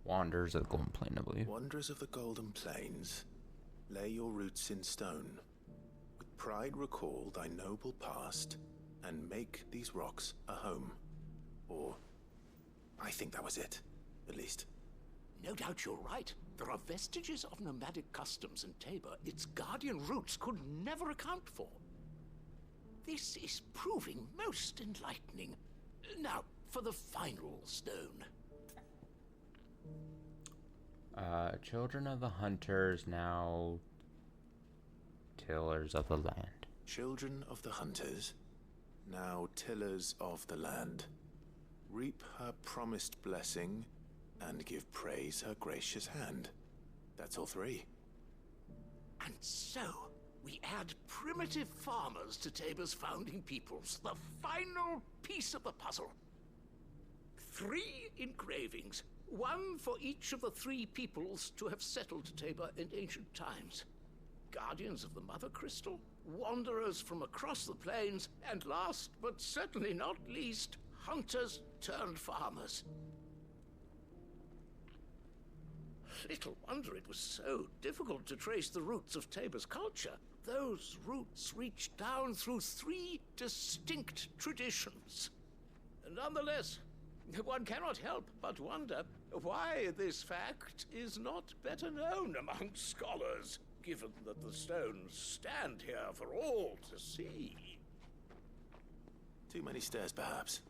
A: Wanders of the Golden Plain, I believe.
C: Wanderers of the Golden Plains, lay your roots in stone. With pride recall thy noble past, and make these rocks a home. Or, I think that was it, at least.
B: No doubt you're right. There are vestiges of nomadic customs in Tabor its guardian roots could never account for. This is proving most enlightening. Now, for the final stone.
A: Children of the Hunters, now tillers of the land.
C: Children of the Hunters, now tillers of the land. Reap her promised blessing, and give praise her gracious hand. That's all three.
B: And so, we add primitive farmers to Tabor's founding peoples, the final piece of the puzzle. 3 engravings, one for each of the 3 peoples to have settled Tabor in ancient times. Guardians of the Mother Crystal, wanderers from across the plains, and last but certainly not least, hunters turned farmers. Little wonder it was so difficult to trace the roots of Tabor's culture. Those roots reach down through 3 distinct traditions. Nonetheless, one cannot help but wonder why this fact is not better known among scholars, given that the stones stand here for all to see.
C: Too many stairs, perhaps.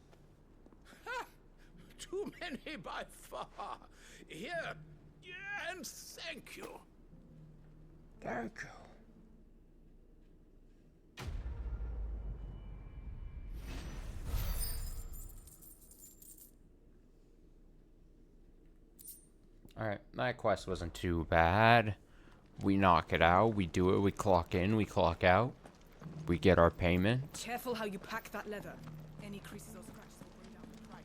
B: Ha! Too many by far. Here, and thank you.
A: Thank you. Alright, that quest wasn't too bad. We knock it out, we do it, we clock in, we clock out. We get our payment.
X: Careful how you pack that leather. Any creases or scratches will bring down the price.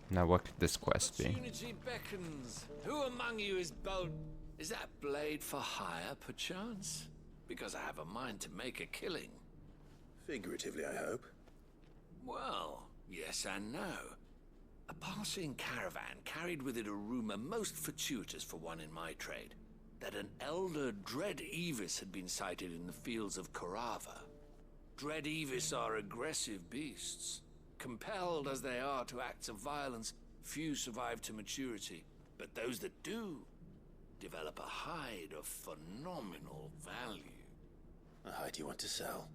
A: Now what could this quest be?
E: Opportunity beckons. Who among you is bold? Is that blade for hire, perchance? Because I have a mind to make a killing.
C: Figuratively, I hope.
E: Well, yes and no. A passing caravan carried with it a rumor most fortuitous for one in my trade, that an elder Dread Evis had been sighted in the fields of Corava. Dread Evis are aggressive beasts. Compelled as they are to acts of violence, few survive to maturity, but those that do develop a hide of phenomenal value.
C: A hide you want to sell?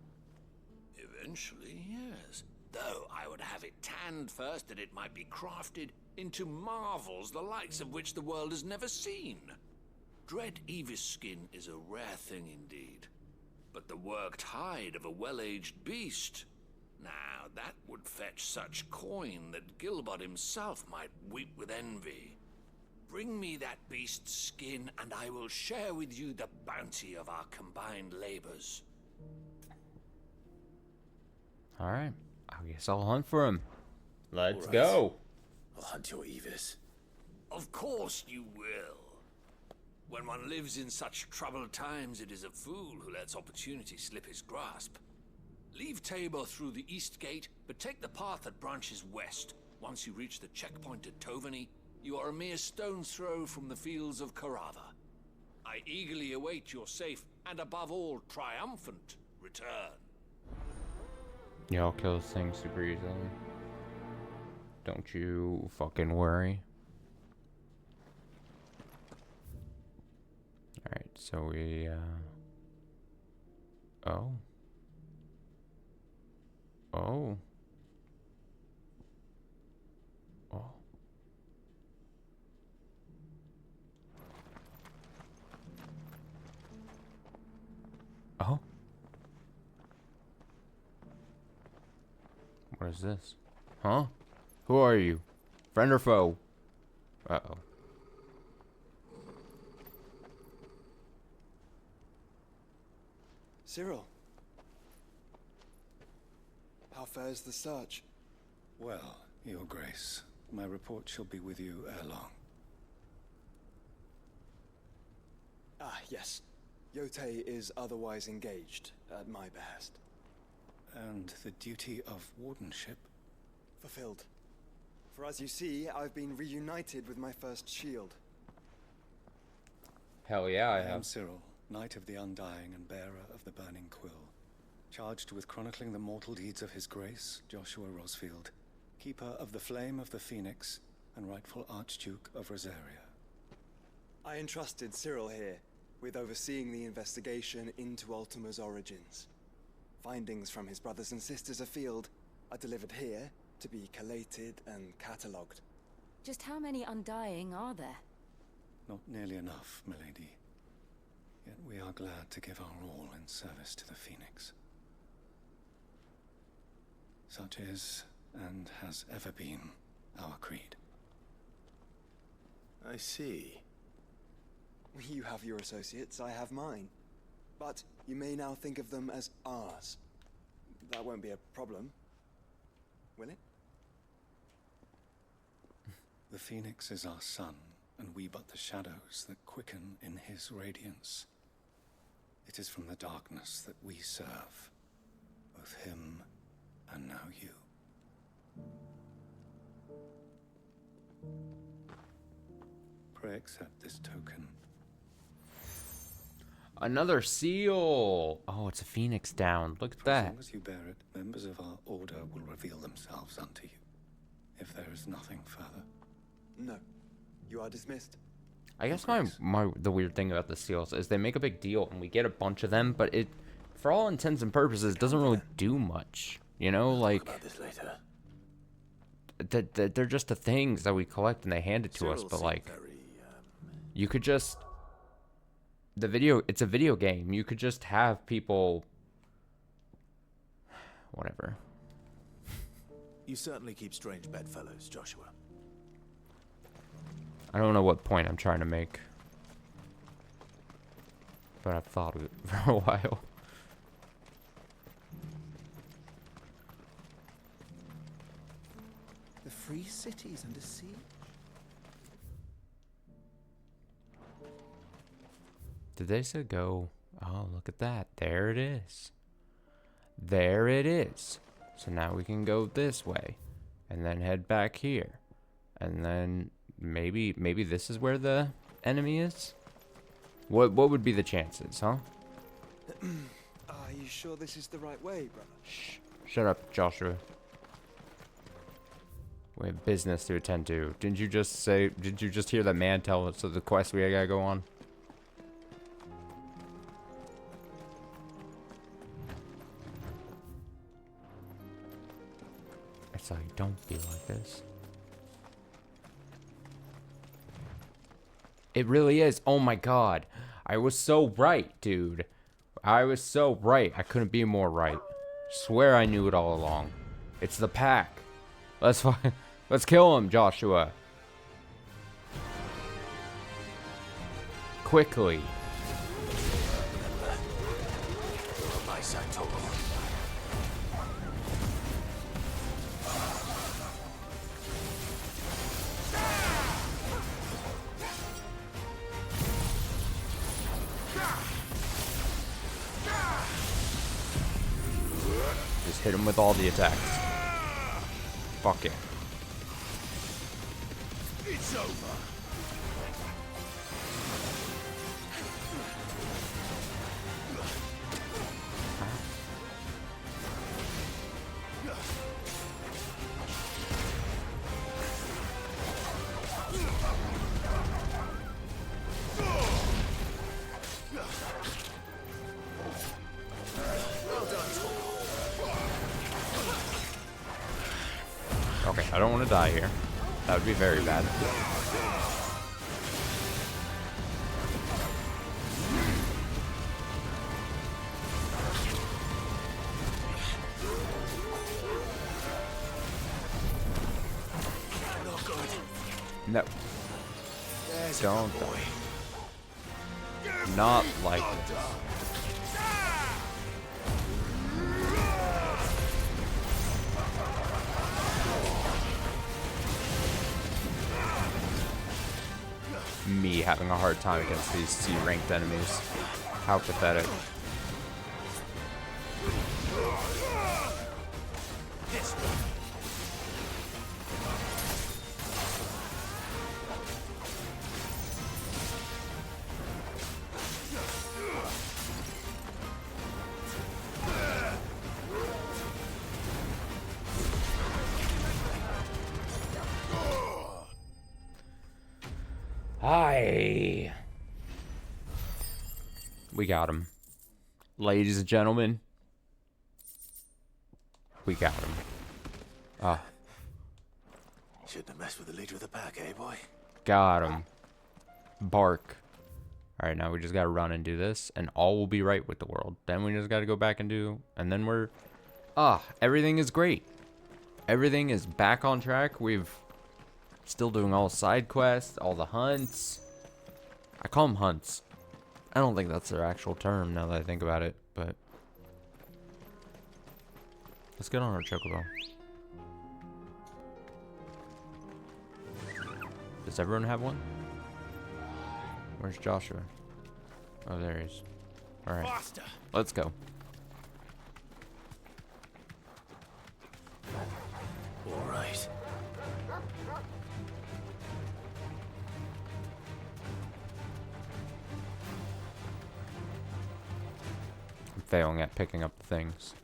E: Eventually, yes. Though I would have it tanned first that it might be crafted into marvels the likes of which the world has never seen. Dread Evis skin is a rare thing indeed. But the worked hide of a well-aged beast, now that would fetch such coin that Gilbert himself might weep with envy. Bring me that beast's skin, and I will share with you the bounty of our combined labors.
A: Alright, I guess I'll hunt for him. Let's
C: All right.
A: go.
C: I'll hunt your Evis.
E: Of course you will. When one lives in such troubled times, it is a fool who lets opportunity slip his grasp. Leave Tabor through the east gate, but take the path that branches west. Once you reach the checkpoint at Tovany, you are a mere stone's throw from the fields of Corava. I eagerly await your safe, and above all, triumphant return.
A: Yeah, I'll kill this thing super easily. Don't you fucking worry. Alright, so we, Oh. Oh. Oh. Oh. What is this? Huh? Who are you? Friend or foe? Uh-oh.
N: Cyril. How fares the search?
D: Well, Your Grace, my report shall be with you ere long.
N: Ah, yes. Yotei is otherwise engaged, at my behest.
D: And the duty of wardenship?
N: Fulfilled. For as you see, I've been reunited with my first shield.
A: Hell yeah, I
D: am
A: have.
D: Cyril, Knight of the Undying and bearer of the Burning Quill, charged with chronicling the mortal deeds of His Grace, Joshua Rosfield, keeper of the Flame of the Phoenix and rightful Archduke of Rosaria.
N: I entrusted Cyril here with overseeing the investigation into Ultima's origins. Findings from his brothers and sisters afield are delivered here to be collated and catalogued.
K: Just how many Undying are there?
D: Not nearly enough, milady. Yet we are glad to give our all in service to the Phoenix. Such is, and has ever been, our creed.
C: I see.
N: You have your associates, I have mine. But you may now think of them as ours. That won't be a problem, will it?
D: The Phoenix is our sun, and we but the shadows that quicken in his radiance. It is from the darkness that we serve, both him and now you. Pray accept this token.
A: Another seal! Oh, it's a phoenix down. Look at
D: For as
A: that.
D: long as you bear it, members of our order will reveal themselves unto you, if there is nothing further.
N: No. You are dismissed.
A: I guess the weird thing about the seals is they make a big deal and we get a bunch of them, but it, for all intents and purposes, doesn't really do much. You know, like,
C: About this later.
A: they're just the things that we collect and they hand it to us, but like, you could just, it's a video game. You could just have people, whatever.
R: You certainly keep strange bedfellows, Joshua.
A: I don't know what point I'm trying to make, but I've thought of it for a while.
R: The free city's under siege.
A: Did they say go? Oh, look at that. There it is. There it is. So now we can go this way and then head back here. And then maybe this is where the enemy is? What would be the chances, huh?
N: Are you sure this is the right way, brother?
A: Shh. Shut up, Joshua. We have business to attend to. Did you just hear that man tell us of the quest we gotta go on? It's like, don't be like this. It really is. Oh my god. I was so right, dude. I was so right. I couldn't be more right. Swear I knew it all along. It's the pack. Let's kill him, Joshua. Quickly.
C: My side total.
A: Just hit him with all the attacks. Fuck it.
B: It's over.
A: Okay, I don't want to die here. That would be very bad. No. Don't die. Not like this. me having a hard time against these C-ranked enemies. How pathetic. Hi. We got him. Ladies and gentlemen. We got him. Ah.
C: Shouldn't have messed with the leader of the pack, eh, boy?
A: Got him. Bark. Alright, now we just gotta run and do this, and all will be right with the world. Then we just gotta go back and do, and then we're... everything is great. Everything is back on track. We've... Still doing all side quests, all the hunts. I call them hunts. I don't think that's their actual term now that I think about it, but... Let's get on our chocobo. Does everyone have one? Where's Joshua? Oh, there he is. Alright. Let's go.
C: Alright.
A: I'm failing at picking up the things.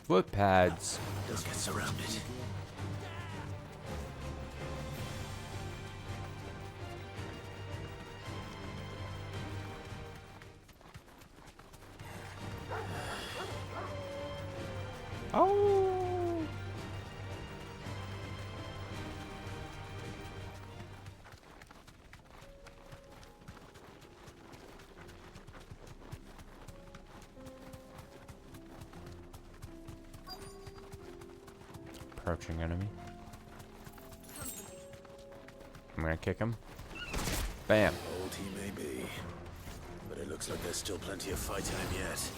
A: Foot pads.
C: Does get surrounded.
A: Oh. Approaching enemy. I'm gonna kick him. Bam.
C: Old he may be, but it looks like there's still plenty of fight in him yet.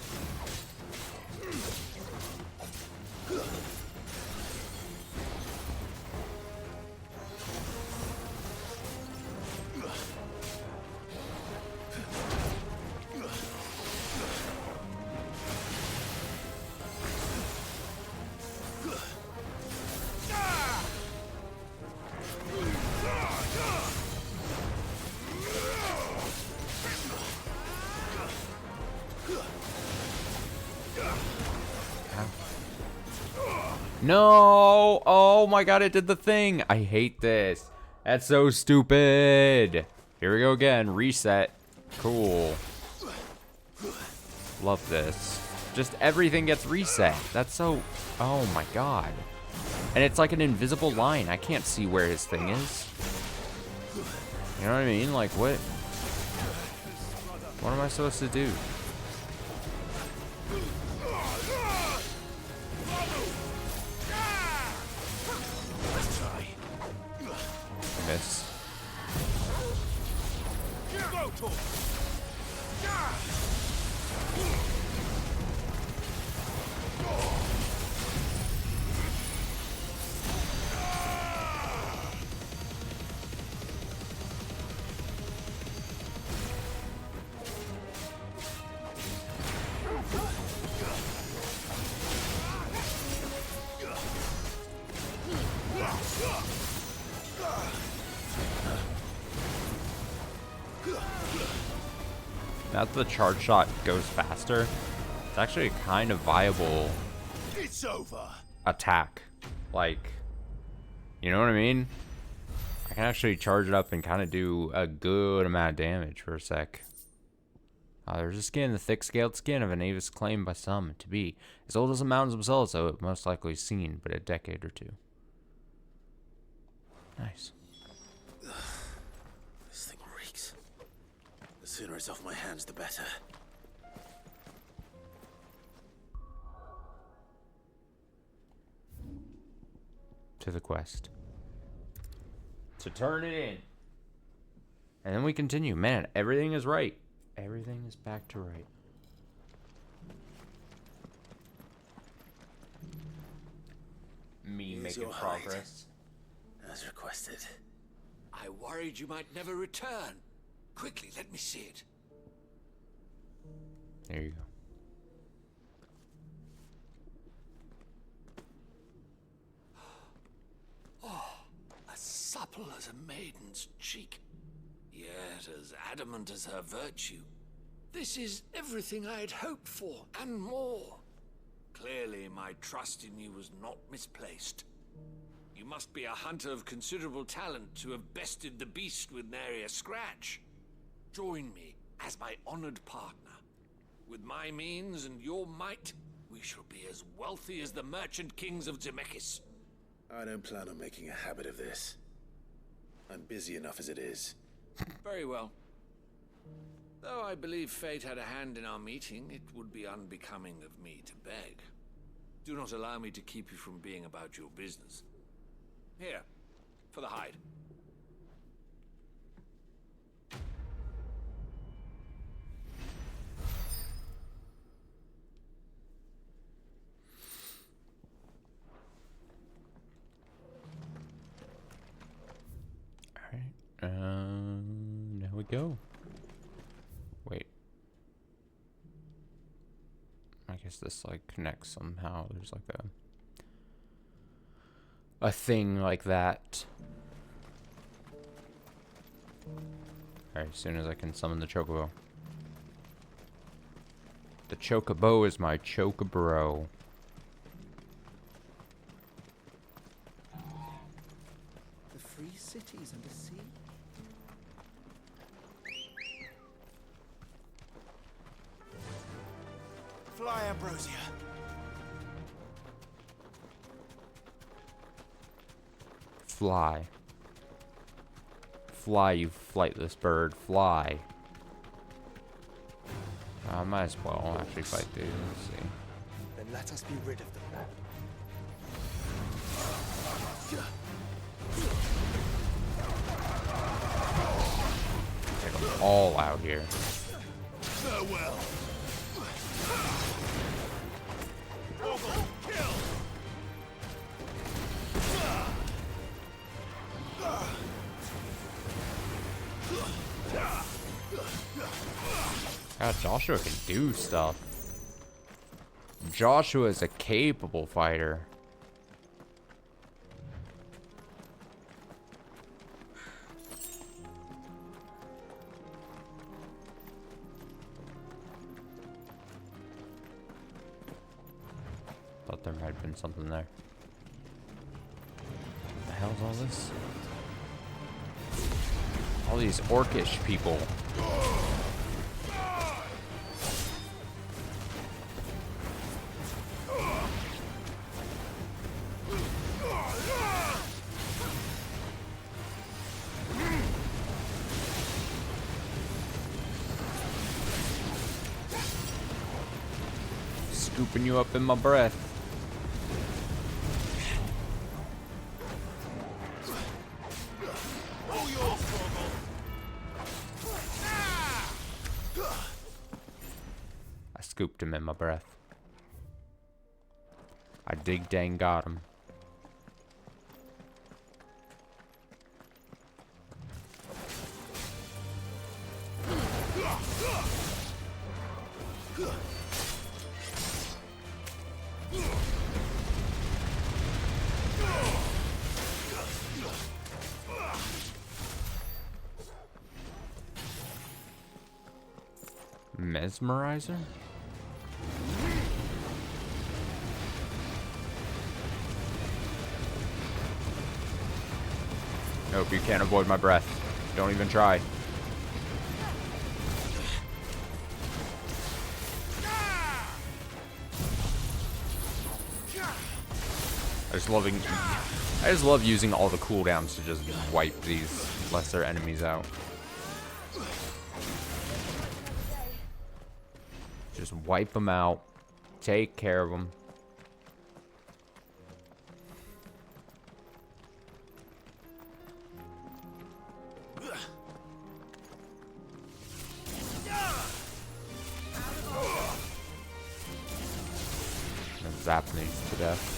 A: No! Oh my god, it did the thing! I hate this. That's so stupid. Here we go again. Reset. Cool. Love this. Just everything gets reset. That's so... Oh my god. And it's like an invisible line. I can't see where his thing is. You know what I mean? Like, what? What am I supposed to do? Miss. Now that the charge shot goes faster, it's actually a kind of viable attack. Like, you know what I mean? I can actually charge it up and kind of do a good amount of damage for a sec. There's a skin, the thick-scaled skin of an avis claimed by some to be as old as the mountains themselves, though it most likely seen but a decade or two. Nice.
C: This thing reeks. The sooner it's off my hands, the better.
A: To the quest. To turn it in. And then we continue. Man, everything is right. Everything is back to right. Me
C: Here's
A: making
C: your hide.
A: progress.
C: as requested.
E: I worried you might never return. Quickly, let me see it.
A: There you go.
E: Oh, as supple as a maiden's cheek, yet as adamant as her virtue. This is everything I had hoped for, and more. Clearly, my trust in you was not misplaced. You must be a hunter of considerable talent to have bested the beast with nary a scratch. Join me as my honored partner. With my means and your might, we shall be as wealthy as the merchant kings of Zemeckis.
C: I don't plan on making a habit of this. I'm busy enough as it is.
E: Very well. Though I believe fate had a hand in our meeting, it would be unbecoming of me to beg. Do not allow me to keep you from being about your business. Here, for the hide.
A: There we go. Wait. I guess this like connects somehow. There's like a thing like that. Alright, as soon as I can summon the chocobo. The chocobo is my chocobro.
R: The free cities under sea?
I: Fly, Ambrosia.
A: Fly. Fly, you flightless bird. Fly. I might as well actually fight these. Let's see.
R: Then let us be rid of them.
A: Take them all out here.
I: Farewell.
A: God, Joshua can do stuff. Joshua is a capable fighter. Thought there might have been something there. What the hell's all this? All these orcish people. Scooping you up in my breath. I scooped him in my breath. I dig dang got him. Mesmerizer? Nope, you can't avoid my breath. Don't even try. I just love using all the cooldowns to just wipe these lesser enemies out. Just wipe them out. Take care of them. And zap these to death.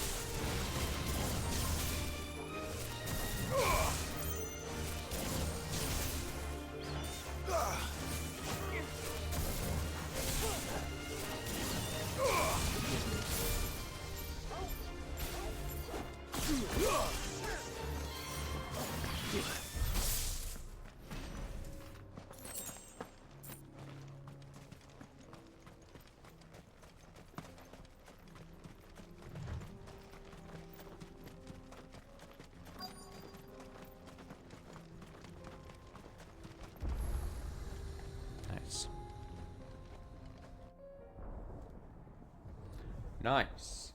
A: Nice.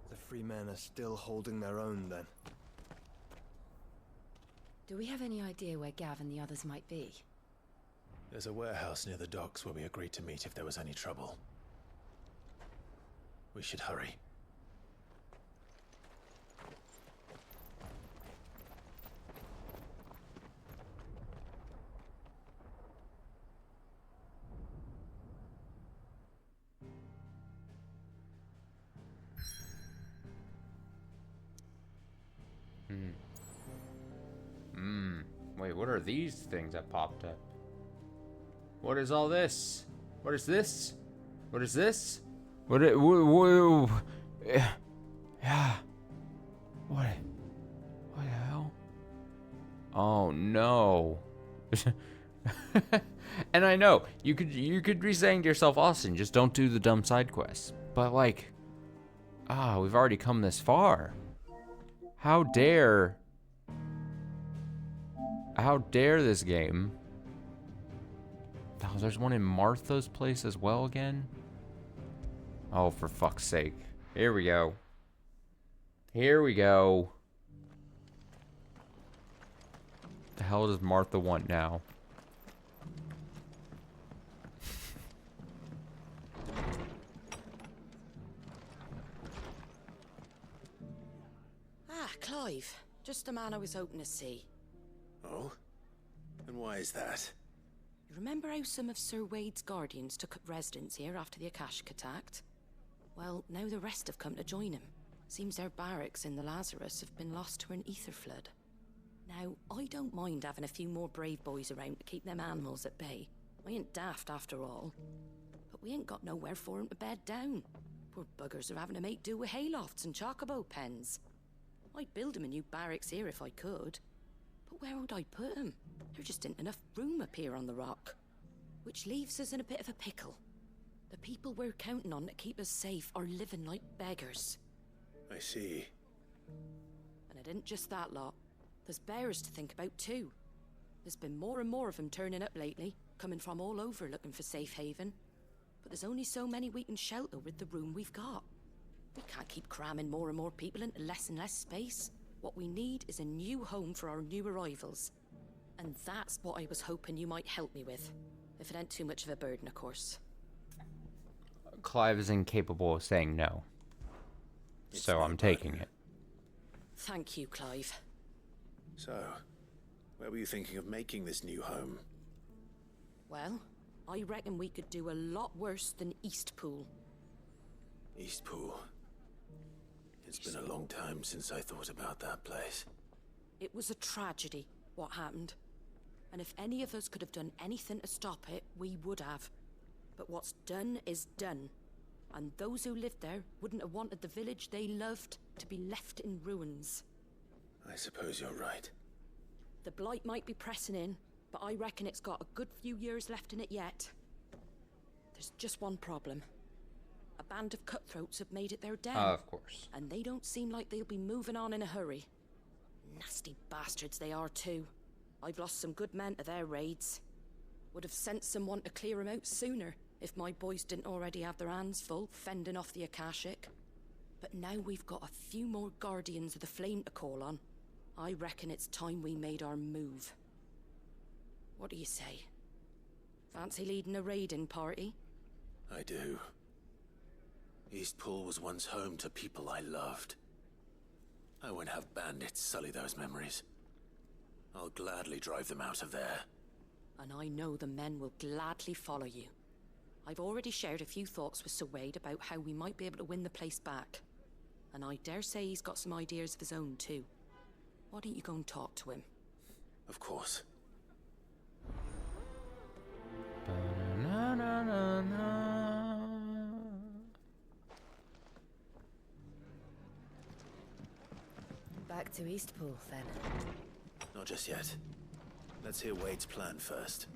N: The free men are still holding their own, then.
K: Do we have any idea where Gav and the others might be?
C: There's a warehouse near the docks where we agreed to meet if there was any trouble. We should hurry.
A: Wait, what are these things that popped up? What is all this? What is this? What is this? What it, yeah. What the hell? Oh no. And I know you could be saying to yourself, Austin, just don't do the dumb side quests. But like, we've already come this far. How dare this game? Oh, there's one in Martha's place as well again. Oh, for fuck's sake. Here we go. Here we go. The hell does Martha want now?
K: Clive. Just the man I was hoping to see.
C: Oh? And why is that?
K: You remember how some of Sir Wade's guardians took up residence here after the Akashic attacked? Well, now the rest have come to join him. Seems their barracks in the Lazarus have been lost to an ether flood. Now, I don't mind having a few more brave boys around to keep them animals at bay. I ain't daft after all. But we ain't got nowhere for 'em to bed down. Poor buggers are having to make do with haylofts and chocobo pens. I'd build 'em a new barracks here if I could. But where would I put 'em? There just isn't enough room up here on the rock. Which leaves us in a bit of a pickle. The people we're counting on to keep us safe are living like beggars.
C: I see.
K: And it isn't just that lot. There's bears to think about too. There's been more and more of them turning up lately, coming from all over looking for safe haven. But there's only so many we can shelter with the room we've got. We can't keep cramming more and more people into less and less space. What we need is a new home for our new arrivals. And that's what I was hoping you might help me with. If it ain't too much of a burden, of course.
A: Clive is incapable of saying no. So I'm taking it.
K: Thank you, Clive.
C: So, where were you thinking of making this new home?
K: Well, I reckon we could do a lot worse than Eastpool.
C: Eastpool. It's been a long time since I thought about that place.
K: It was a tragedy, what happened. And if any of us could have done anything to stop it, we would have. But what's done is done. And those who lived there wouldn't have wanted the village they loved to be left in ruins.
C: I suppose you're right.
K: The blight might be pressing in, but I reckon it's got a good few years left in it yet. There's just one problem. A band of cutthroats have made it their den.
A: Of course.
K: And they don't seem like they'll be moving on in a hurry. Nasty bastards they are too. I've lost some good men to their raids. Would have sent someone to clear them out sooner if my boys didn't already have their hands full fending off the Akashic. But now we've got a few more guardians of the flame to call on. I reckon it's time we made our move. What do you say? Fancy leading a raiding party?
C: I do. Eastpool was once home to people I loved. I won't have bandits sully those memories. I'll gladly drive them out of there.
K: And I know the men will gladly follow you. I've already shared a few thoughts with Sir Wade about how we might be able to win the place back. And I dare say he's got some ideas of his own too. Why don't you go and talk to him?
C: Of course.
L: Back to Eastpool, then.
C: Not just yet. Let's hear Wade's plan first.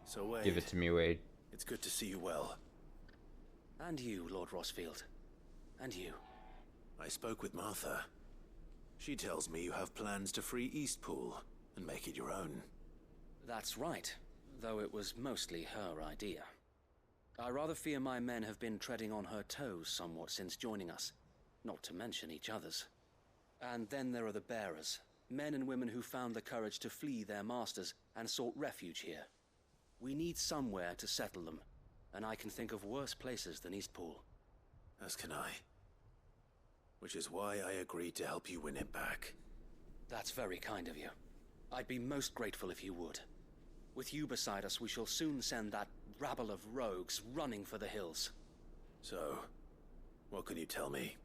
C: So Wade,
A: Give it to me, Wade.
C: it's good to see you well.
V: And you, Lord Rosfield. And you.
C: I spoke with Martha. She tells me you have plans to free Eastpool and make it your own.
V: That's right, though it was mostly her idea. I rather fear my men have been treading on her toes somewhat since joining us, not to mention each other's. And then there are the bearers, men and women who found the courage to flee their masters and sought refuge here. We need somewhere to settle them, and I can think of worse places than Eastpool.
C: As can I. Which is why I agreed to help you win it back.
V: That's very kind of you. I'd be most grateful if you would. With you beside us, we shall soon send that rabble of rogues running for the hills.
C: So, what can you tell me?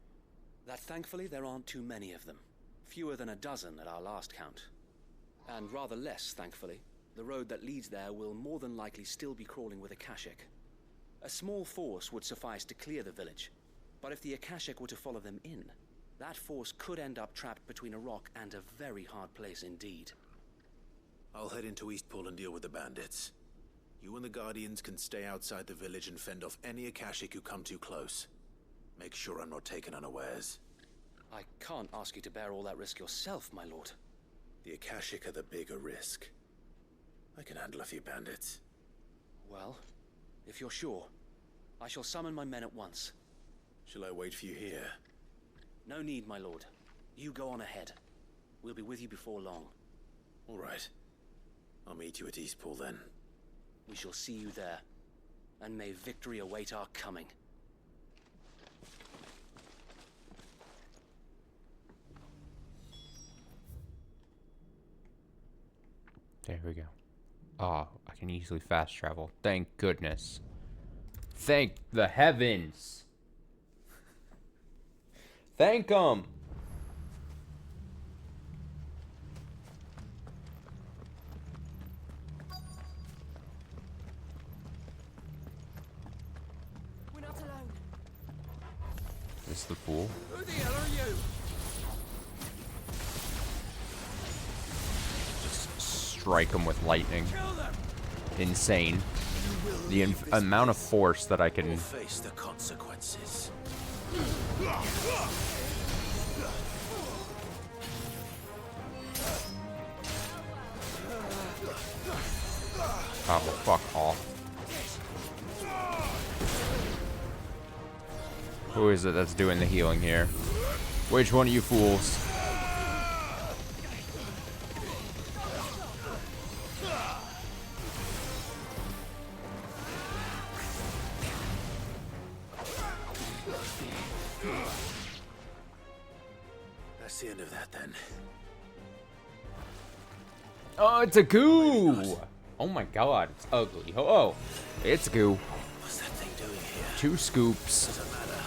V: That thankfully there aren't too many of them. Fewer than a dozen at our last count. And rather less, thankfully, the road that leads there will more than likely still be crawling with Akashic. A small force would suffice to clear the village, but if the Akashic were to follow them in, that force could end up trapped between a rock and a very hard place indeed.
C: I'll head into Eastpool and deal with the bandits. You and the Guardians can stay outside the village and fend off any Akashic who come too close. Make sure I'm not taken unawares.
V: I can't ask you to bear all that risk yourself, my lord.
C: The Akashic are the bigger risk. I can handle a few bandits.
V: Well, if you're sure, I shall summon my men at once.
C: Shall I wait for you here?
V: No need, my lord. You go on ahead. We'll be with you before long.
C: All right. I'll meet you at Eastpool then.
V: We shall see you there, and may victory await our coming.
A: There we go. Oh, I can easily fast travel. Thank goodness. Thank the heavens. Thank 'em.
X: We're not alone.
A: Is this the fool?
R: Who the hell are you?
A: Just strike him with lightning. Insane. The amount of force that I can...
C: Face the consequences.
A: Oh, fuck off. Who is it that's doing the healing here? Which one of you fools?
C: That's the end of that then.
A: Oh, it's a goo! Oh my god, it's ugly. Oh, it's goo.
C: What's that thing doing here?
A: 2 scoops.
C: Doesn't matter.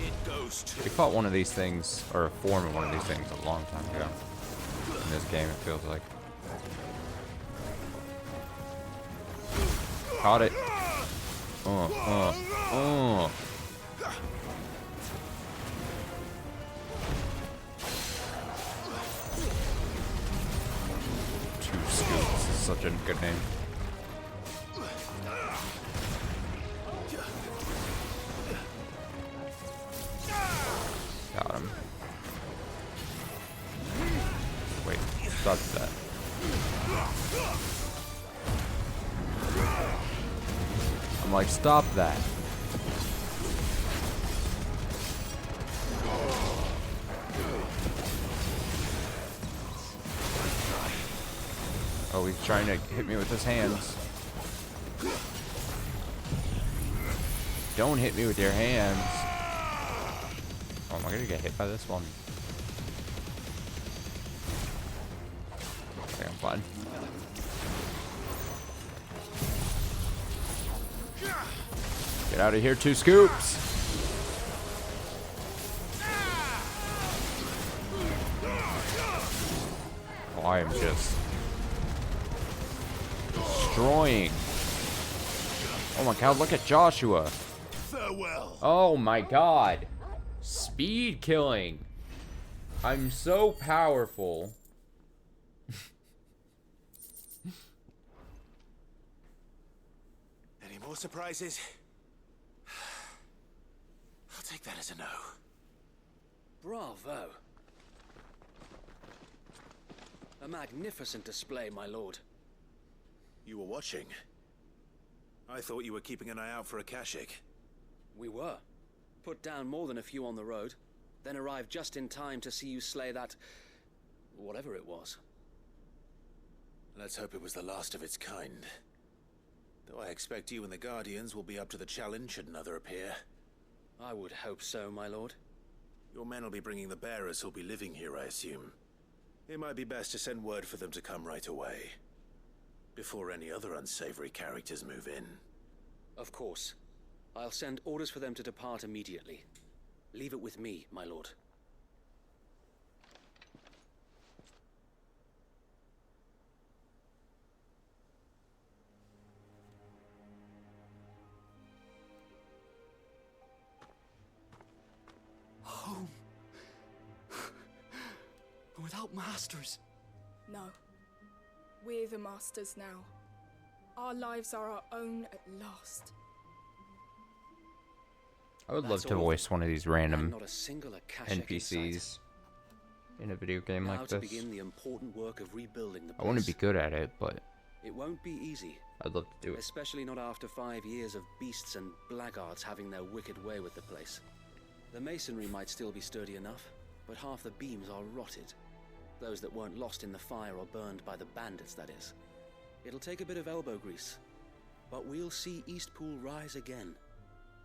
C: It goes to...
A: We fought one of these things, or a form of one of these things a long time ago. In this game, it feels like. Caught it. Two scoops is such a good name. Got him. Wait, stop that. I'm like, stop that. Oh, he's trying to hit me with his hands. Don't hit me with your hands. Oh, am I gonna get hit by this one? Okay, I'm fine. Get out of here, 2 scoops! I am just destroying. Oh my god, look at Joshua.
U: Farewell.
A: Oh my god. Speed killing. I'm so powerful.
C: Any more surprises? I'll take that as a no.
V: Bravo. A magnificent display, my lord.
C: You were watching. I thought you were keeping an eye out for a Kashik.
V: We were. Put down more than a few on the road, then arrived just in time to see you slay that... whatever it was.
C: Let's hope it was the last of its kind. Though I expect you and the Guardians will be up to the challenge should another appear.
V: I would hope so, my lord.
C: Your men will be bringing the bearers who'll be living here, I assume. It might be best to send word for them to come right away, before any other unsavory characters move in.
V: Of course. I'll send orders for them to depart immediately. Leave it with me, my lord.
I: Home. Without masters.
X: No. We're the masters now. Our lives are our own at last.
A: I would love to voice one of these random NPCs in a video game
V: now
A: like
V: to
A: this.
V: begin the important work of rebuilding the place.
A: I wouldn't be good at it, but
V: it won't be easy.
A: I'd love to do it.
V: Especially not after 5 years of beasts and blackguards having their wicked way with the place. The masonry might still be sturdy enough, but half the beams are rotted. Those that weren't lost in the fire or burned by the bandits, that is. It'll take a bit of elbow grease, but we'll see Eastpool rise again.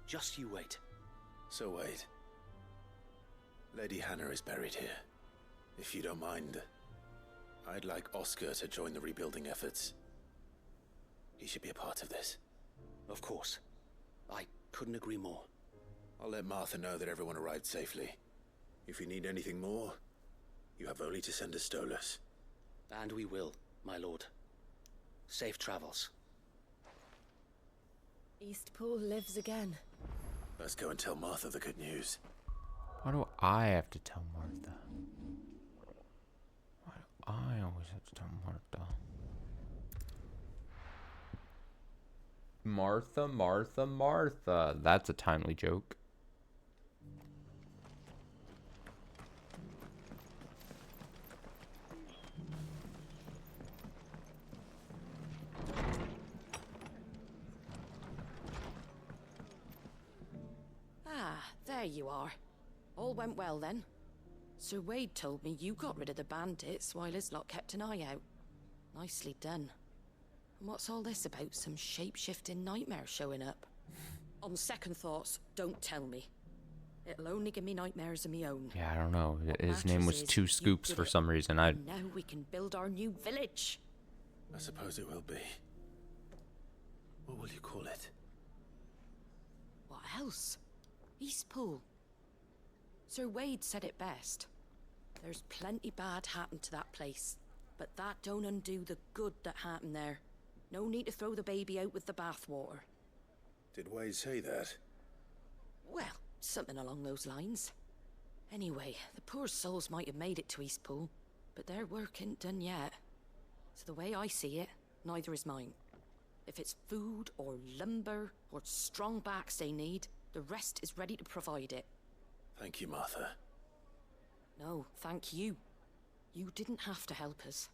V: Just you wait.
C: So wait. Lady Hannah is buried here. If you don't mind, I'd like Oscar to join the rebuilding efforts. He should be a part of this.
V: Of course. I couldn't agree more.
C: I'll let Martha know that everyone arrived safely. If you need anything more, you have only to send a Stolas.
V: And we will, my lord. Safe travels.
L: Eastpool lives again.
C: Let's go and tell Martha the good news.
A: Why do I have to tell Martha? Why do I always have to tell Martha? Martha, Martha, Martha. That's a timely joke.
K: There you are. All went well then. Sir Wade told me you got rid of the bandits while his lot kept an eye out. Nicely done. And what's all this about some shape-shifting nightmare showing up? On second thoughts, don't tell me. It'll only give me nightmares of me own.
A: Yeah, I don't know. His name was
K: Mattresses,
A: Two
K: you
A: Scoops
K: did
A: for
K: it.
A: some reason.
K: And now we can build our new village.
C: I suppose it will be. What will you call it?
K: What else? Eastpool. Sir Wade said it best. There's plenty bad happened to that place, but that don't undo the good that happened there. No need to throw the baby out with the bathwater.
C: Did Wade say that?
K: Well, something along those lines. Anyway, the poor souls might have made it to Eastpool, but their work ain't done yet. So the way I see it, neither is mine. If it's food or lumber or strong backs they need, the rest is ready to provide it.
C: Thank you, Martha.
K: No, thank you. You didn't have to help us.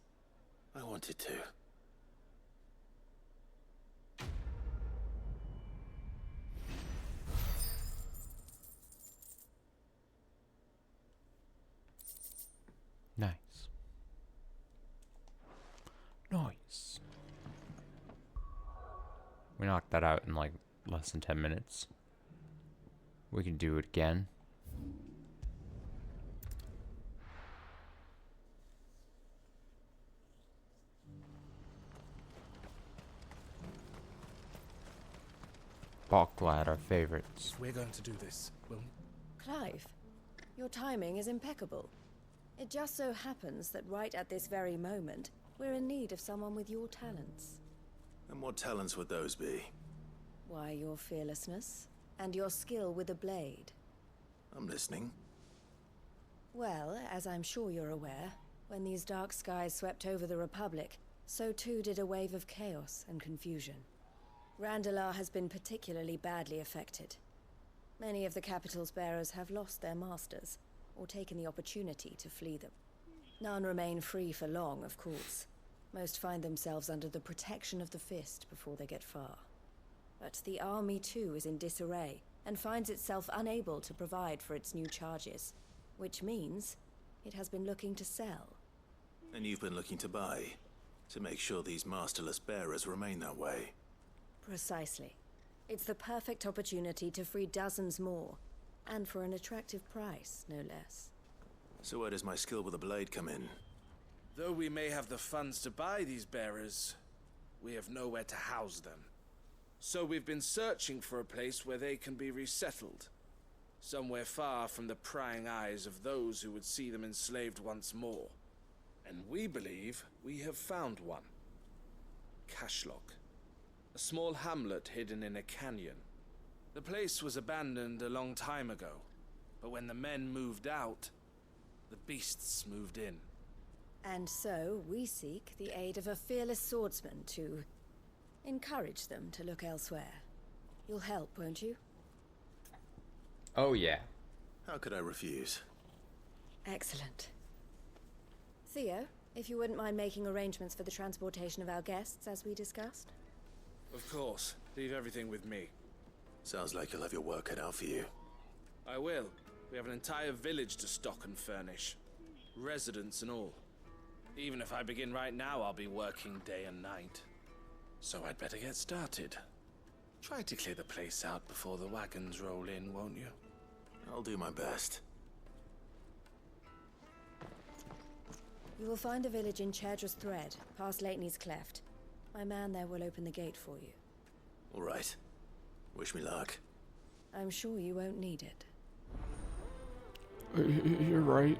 C: I wanted to.
A: Nice. Nice. We knocked that out in like less than 10 minutes. We can do it again. Balklad, our favorites.
J: We're going to do this, we'll...
L: Clive, your timing is impeccable.
G: It just so happens that right at this very moment, we're in need of someone with your talents.
C: And what talents would those be?
G: Why, your fearlessness, and your skill with a blade.
C: I'm listening.
G: Well, as I'm sure you're aware, when these dark skies swept over the Republic, so too did a wave of chaos and confusion. Randalar has been particularly badly affected. Many of the capital's bearers have lost their masters, or taken the opportunity to flee them. None remain free for long, of course. Most find themselves under the protection of the Fist before they get far. But the army too is in disarray, and finds itself unable to provide for its new charges, which means it has been looking to sell.
C: And you've been looking to buy, to make sure these masterless bearers remain that way.
G: Precisely. It's the perfect opportunity to free dozens more, and for an attractive price, no less.
C: So where does my skill with a blade come in?
M: Though we may have the funds to buy these bearers, we have nowhere to house them. So we've been searching for a place where they can be resettled. Somewhere far from the prying eyes of those who would see them enslaved once more. And we believe we have found one. Cashlock. A small hamlet hidden in a canyon. The place was abandoned a long time ago, but when the men moved out, the beasts moved in.
G: And so, we seek the aid of a fearless swordsman to encourage them to look elsewhere. You'll help, won't you?
A: Oh, yeah.
C: How could I refuse?
G: Excellent. Theo, if you wouldn't mind making arrangements for the transportation of our guests, as we discussed?
M: Of course. Leave everything with me.
C: Sounds like you'll have your work cut out for you.
M: I will. We have an entire village to stock and furnish. Residents and all. Even if I begin right now, I'll be working day and night. So I'd better get started. Try to clear the place out before the wagons roll in, won't you?
C: I'll do my best.
G: You will find a village in Chairdra's Thread, past Lateney's Cleft. My man there will open the gate for you.
C: All right. Wish me luck.
G: I'm sure you won't need it.
A: You're right.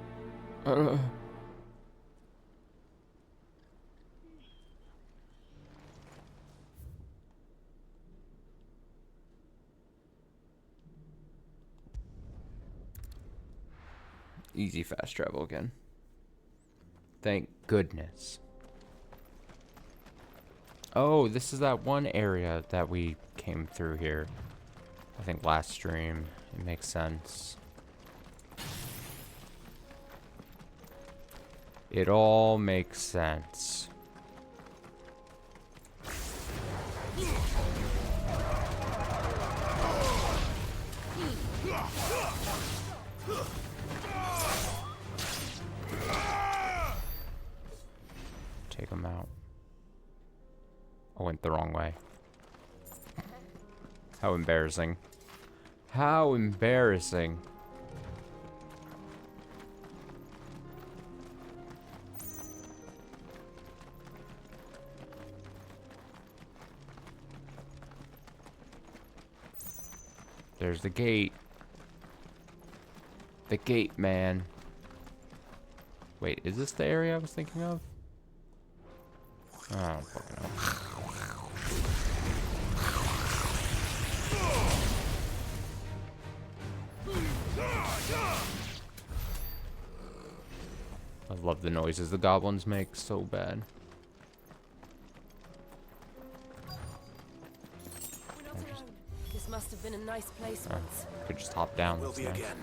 A: Easy fast travel again. Thank goodness. Oh, this is that one area that we came through here. I think last stream. It makes sense. It all makes sense. Take him out. I went the wrong way. How embarrassing. How embarrassing. There's the gate. The gate, man. Wait, is this the area I was thinking of? Oh, I don't fucking know. I love the noises the goblins make so bad.
G: This must have been a nice place once.
A: Could just hop down.
C: Will be
A: nice.
C: again.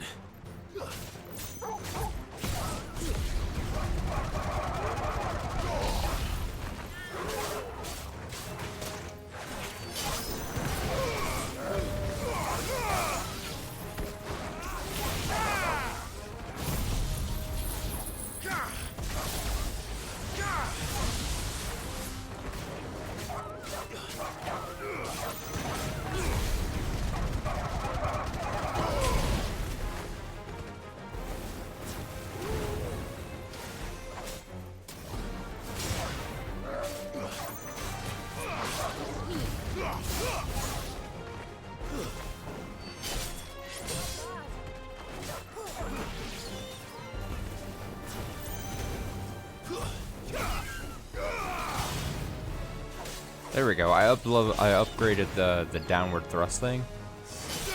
A: There we go. I upgraded the downward thrust thing,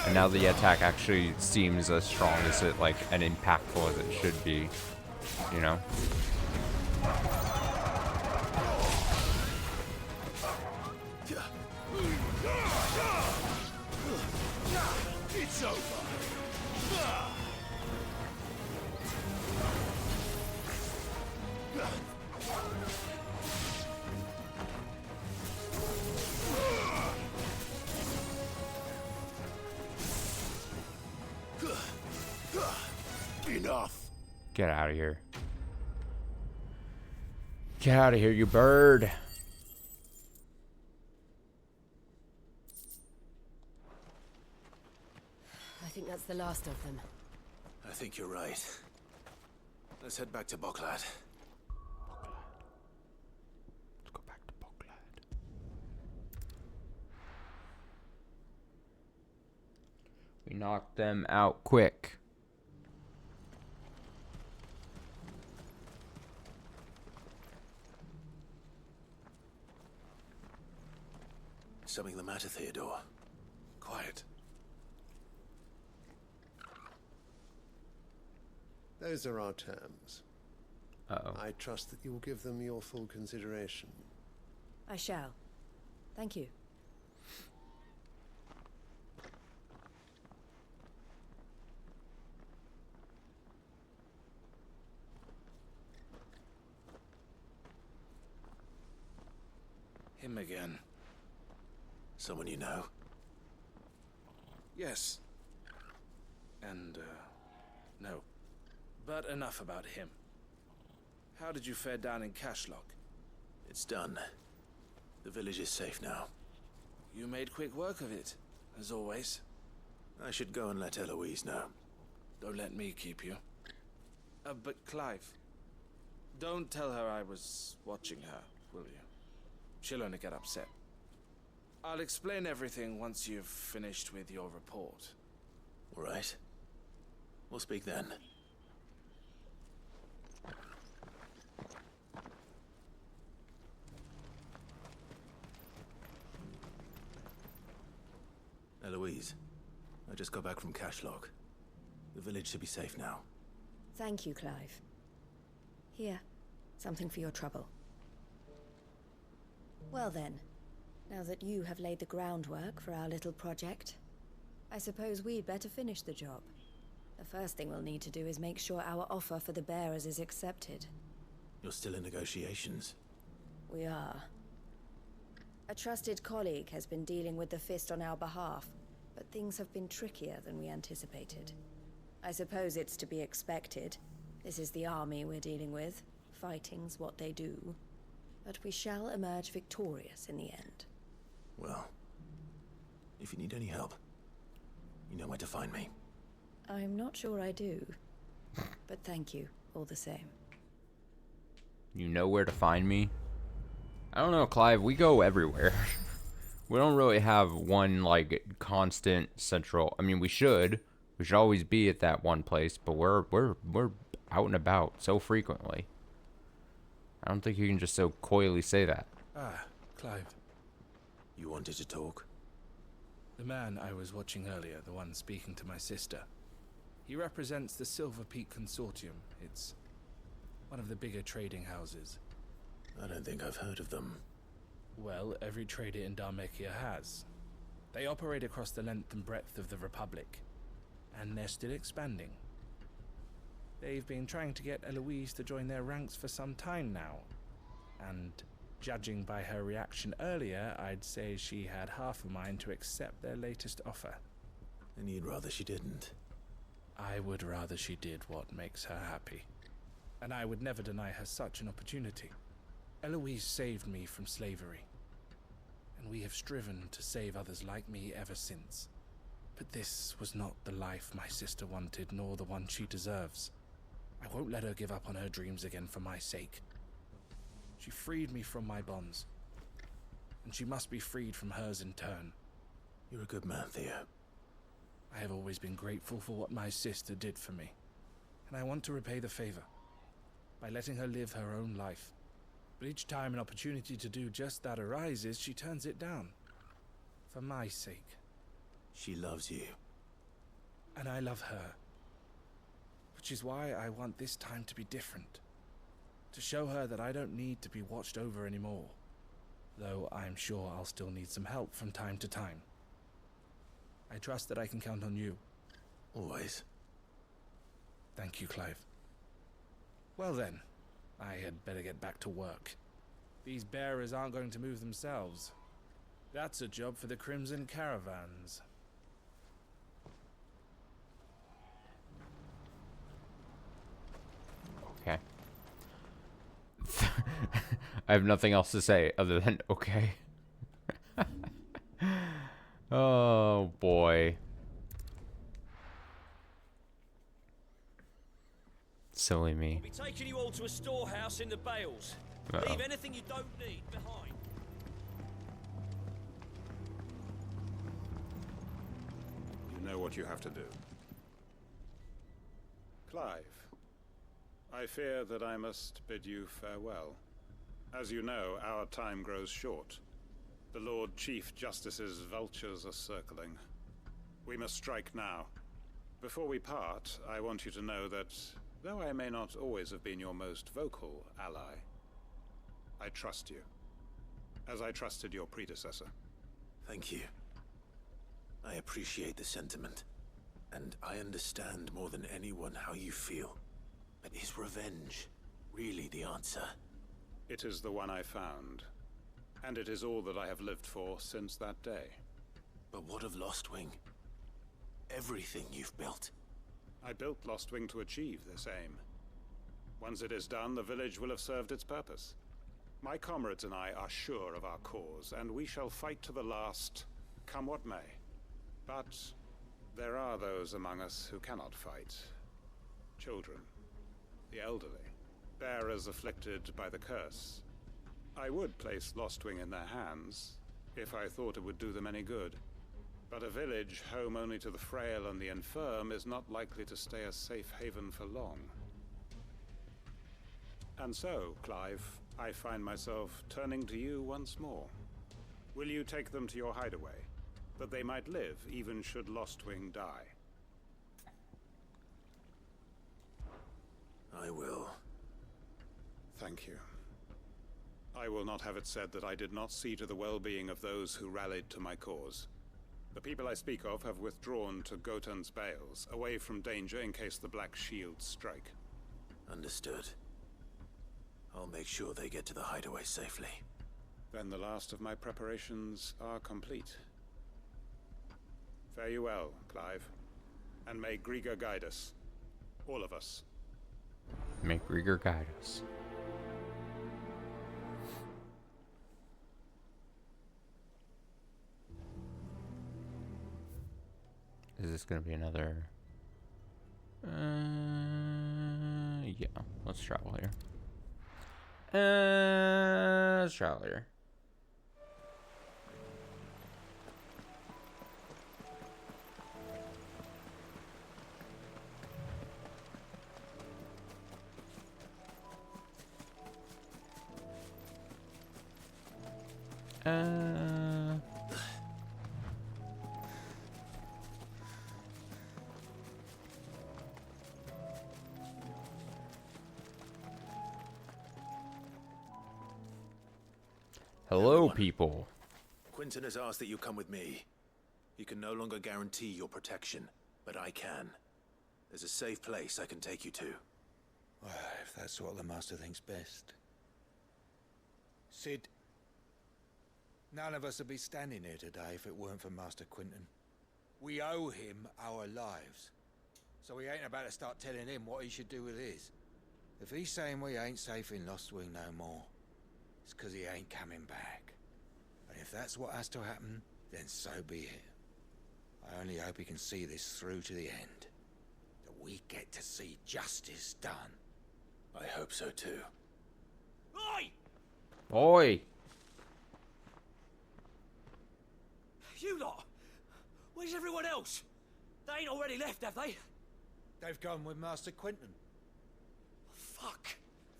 A: and now the attack actually seems as strong as it and impactful as it should be. You know.
I: It's over.
B: Enough.
A: Get out of here. Get out of here, you bird.
H: I think that's the last of them.
C: I think you're right. Let's head back to Boklad.
A: We knocked them out quick.
C: Something the matter, Theodore? Quiet.
O: Those are our terms.
A: Uh-oh.
O: I trust that you will give them your full consideration.
G: I shall. Thank you.
M: Him again.
C: Someone you know?
M: Yes. And, no. But enough about him. How did you fare down in Cashlock?
C: It's done. The village is safe now.
M: You made quick work of it, as always.
C: I should go and let Eloise know.
M: Don't let me keep you. But Clive, don't tell her I was watching her, will you? She'll only get upset. I'll explain everything once you've finished with your report.
C: All right. We'll speak then. Eloise, I just got back from Cashlock. The village should be safe now.
G: Thank you, Clive. Here, something for your trouble. Well then, now that you have laid the groundwork for our little project, I suppose we'd better finish the job. The first thing we'll need to do is make sure our offer for the bearers is accepted.
C: You're still in negotiations?
G: We are. A trusted colleague has been dealing with the Fist on our behalf, but things have been trickier than we anticipated. I suppose it's to be expected. This is the army we're dealing with. Fighting's what they do. But we shall emerge victorious in the end.
C: Well, if you need any help, you know where to find me.
G: I'm not sure I do. But thank you, all the same.
A: You know where to find me? I don't know, Clive. We go everywhere. We don't really have one, constant central... I mean, we should. We should always be at that one place, but we're out and about so frequently. I don't think you can just so coyly say that.
M: Ah, Clive.
C: You wanted to talk?
M: The man I was watching earlier, the one speaking to my sister. He represents the Silver Peak Consortium. It's one of the bigger trading houses.
C: I don't think I've heard of them.
M: Well, every trader in Dharmekia has. They operate across the length and breadth of the Republic, and they're still expanding. They've been trying to get Eloise to join their ranks for some time now, and judging by her reaction earlier, I'd say she had half a mind to accept their latest offer.
C: And you'd rather she didn't?
M: I would rather she did what makes her happy, and I would never deny her such an opportunity. Eloise saved me from slavery, and we have striven to save others like me ever since. But this was not the life my sister wanted, nor the one she deserves. I won't let her give up on her dreams again for my sake. She freed me from my bonds, and she must be freed from hers in turn.
C: You're a good man, Theo.
M: I have always been grateful for what my sister did for me, and I want to repay the favor by letting her live her own life. But each time an opportunity to do just that arises, she turns it down. For my sake.
C: She loves you.
M: And I love her. Which is why I want this time to be different. To show her that I don't need to be watched over anymore. Though I'm sure I'll still need some help from time to time. I trust that I can count on you.
C: Always.
M: Thank you, Clive. Well then, I had better get back to work. These bearers aren't going to move themselves. That's a job for the Crimson Caravans.
A: Okay. I have nothing else to say other than okay. Oh boy. Silly me.
P: We'll be taking you all to a storehouse in the Bales. Leave anything you don't need behind.
Q: You know what you have to do. Clive, I fear that I must bid you farewell. As you know, our time grows short. The Lord Chief Justice's vultures are circling. We must strike now. Before we part, I want you to know that, though I may not always have been your most vocal ally, I trust you, as I trusted your predecessor.
C: Thank you. I appreciate the sentiment, and I understand more than anyone how you feel. But is revenge really the answer?
Q: It is the one I found, and it is all that I have lived for since that day.
C: But what of Lostwing? Everything you've built.
Q: I built Lostwing to achieve this aim. Once it is done, the village will have served its purpose. My comrades and I are sure of our cause, and we shall fight to the last, come what may. But there are those among us who cannot fight. Children, the elderly, bearers afflicted by the curse. I would place Lostwing in their hands, if I thought it would do them any good. But a village home only to the frail and the infirm is not likely to stay a safe haven for long. And so, Clive, I find myself turning to you once more. Will you take them to your hideaway, that they might live even should Lostwing die?
C: I will.
Q: Thank you. I will not have it said that I did not see to the well-being of those who rallied to my cause. The people I speak of have withdrawn to Gotan's Bales, away from danger in case the Black Shields strike.
C: Understood. I'll make sure they get to the hideaway safely.
Q: Then the last of my preparations are complete. Fare you well, Clive. And may Grieger guide us. All of us.
A: May Grieger guide us. Is this going to be another... yeah, let's travel here. Let's travel here. Hello, people.
C: Quinton has asked that you come with me. He can no longer guarantee your protection, but I can. There's a safe place I can take you to.
I: Well, if that's what the Master thinks best. Sid, none of us would be standing here today if it weren't for Master Quinton. We owe him our lives. So we ain't about to start telling him what he should do with his. If he's saying we ain't safe in Lostwing no more, it's 'cause he ain't coming back. And if that's what has to happen, then so be it. I only hope he can see this through to the end. That we get to see justice done.
C: I hope so too.
P: Oi!
A: Oi!
P: You lot! Where's everyone else? They ain't already left, have they?
I: They've gone with Master Quinton.
P: Fuck!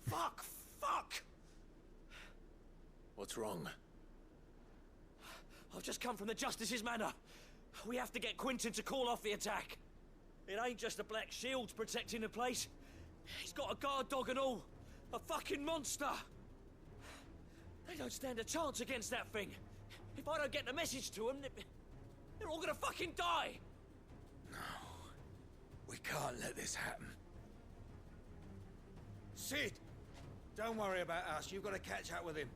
P: Fuck! Fuck!
C: What's wrong?
P: I've just come from the Justice's Manor. We have to get Quentin to call off the attack. It ain't just the Black Shields protecting the place. He's got a guard dog and all. A fucking monster. They don't stand a chance against that thing. If I don't get the message to them, they're all gonna fucking die.
I: No. We can't let this happen. Sid! Don't worry about us. You've got to catch up with him.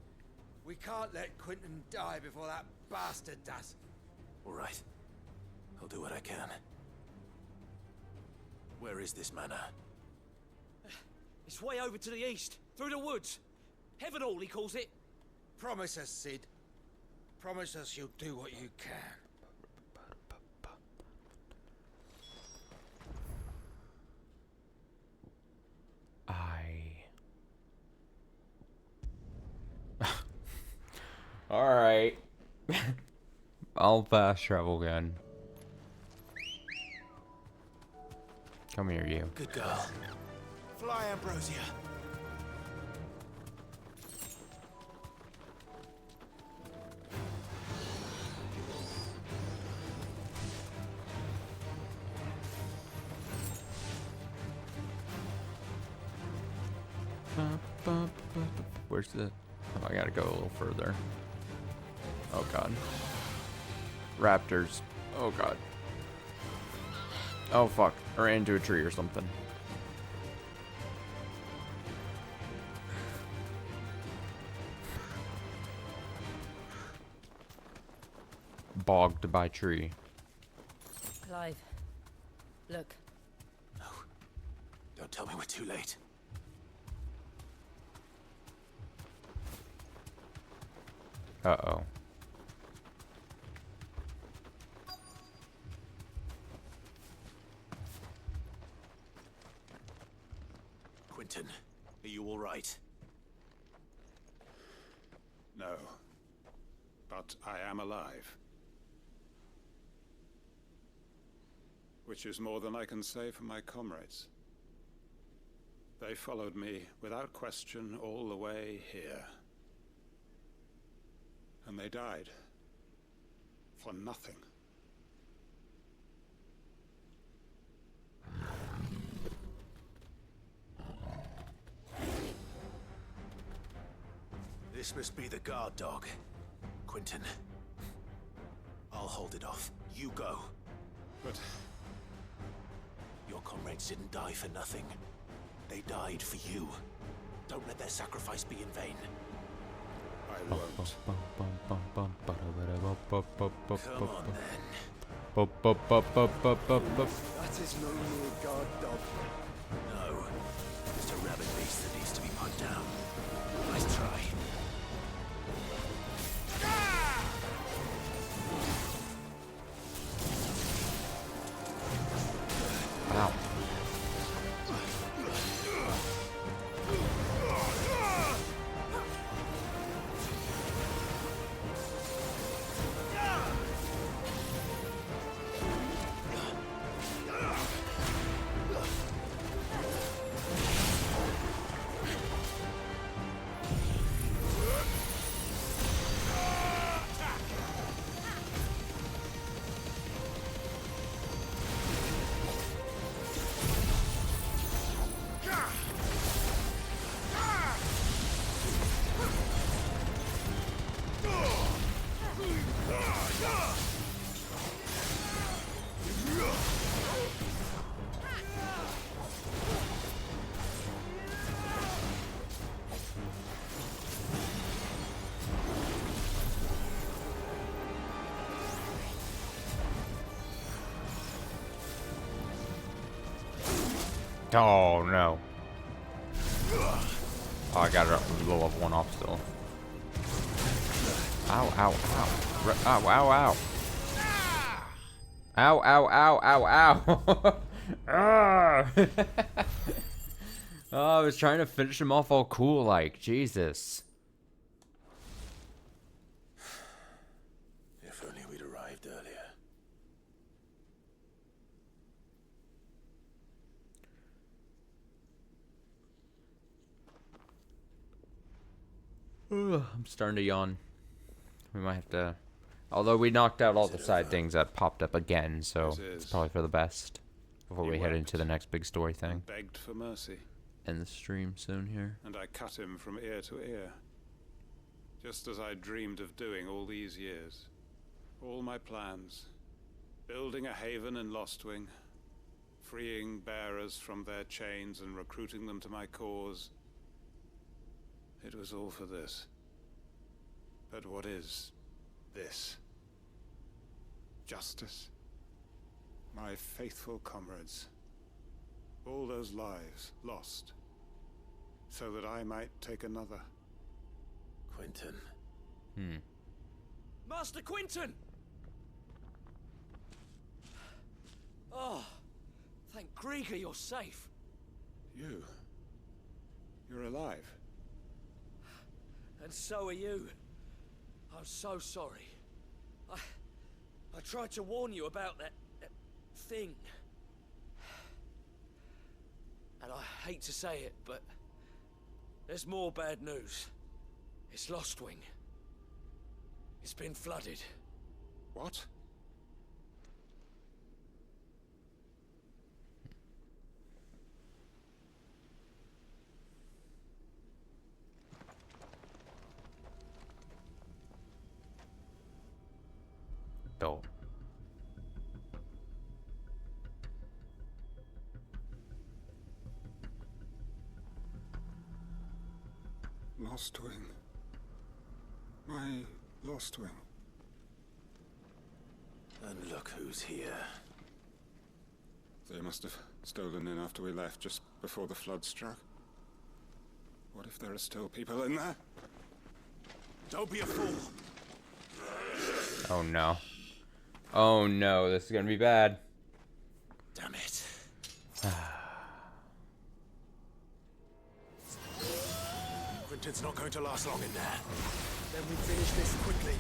I: We can't let Quentin die before that bastard does.
C: All right. I'll do what I can. Where is this manor?
P: It's way over to the east, through the woods. Heaven Hall, he calls it.
I: Promise us, Sid. Promise us you'll do what you can.
A: Alright. I'll fast travel again. Come here, you.
C: Good girl. Fly, Ambrosia.
A: Where's the... Oh, I gotta go a little further. Oh god. Raptors. Oh god. Oh fuck. I ran into a tree or something. Bogged by tree.
H: Clive, look.
C: No. Don't tell me we're too late.
A: Uh-oh.
C: Quentin, are you all right?
Q: No. But I am alive. Which is more than I can say for my comrades. They followed me without question all the way here. And they died. For nothing.
C: This must be the guard dog. Quentin. I'll hold it off. You go.
Q: But...
C: Your comrades didn't die for nothing. They died for you. Don't let their sacrifice be in vain.
Q: I won't.
C: Come on, then.
D: That is no mere guard dog.
C: No. Just a rabid beast that needs to be put down. Nice try.
A: Wow. Oh no. Oh, I got it up to level 1 off still. Ow, ow, ow. Ow, ow, ow. Ow, ow, ow, ow, ow. Ah. Oh, I was trying to finish him off all cool like. Jesus.
C: If only we'd arrived earlier.
A: I'm starting to yawn. We might have to... Although we knocked out all the side things that popped up again, so it's probably for the best before we head into the next big story thing.
Q: Begged for mercy.
A: End the stream soon here.
Q: And I cut him from ear to ear. Just as I dreamed of doing all these years. All my plans. Building a haven in Lostwing. Freeing bearers from their chains and recruiting them to my cause. It was all for this. But what is this? Justice? My faithful comrades. All those lives lost. So that I might take another.
C: Quentin.
P: Master Quentin! Oh, thank Grieger you're safe.
Q: You're alive.
P: And so are you. I'm so sorry. I tried to warn you about that thing. And I hate to say it, but there's more bad news. It's Lostwing. It's been flooded.
Q: What?
A: Dope.
Q: Lostwing. My Lostwing.
C: And look who's here.
Q: They must have stolen in after we left, just before the flood struck. What if there are still people in there?
P: Don't be a fool.
A: Oh no. Oh no, this is gonna be bad.
P: Damn it.
E: Quentin's not going to last long in there.
P: Then we finish this quickly.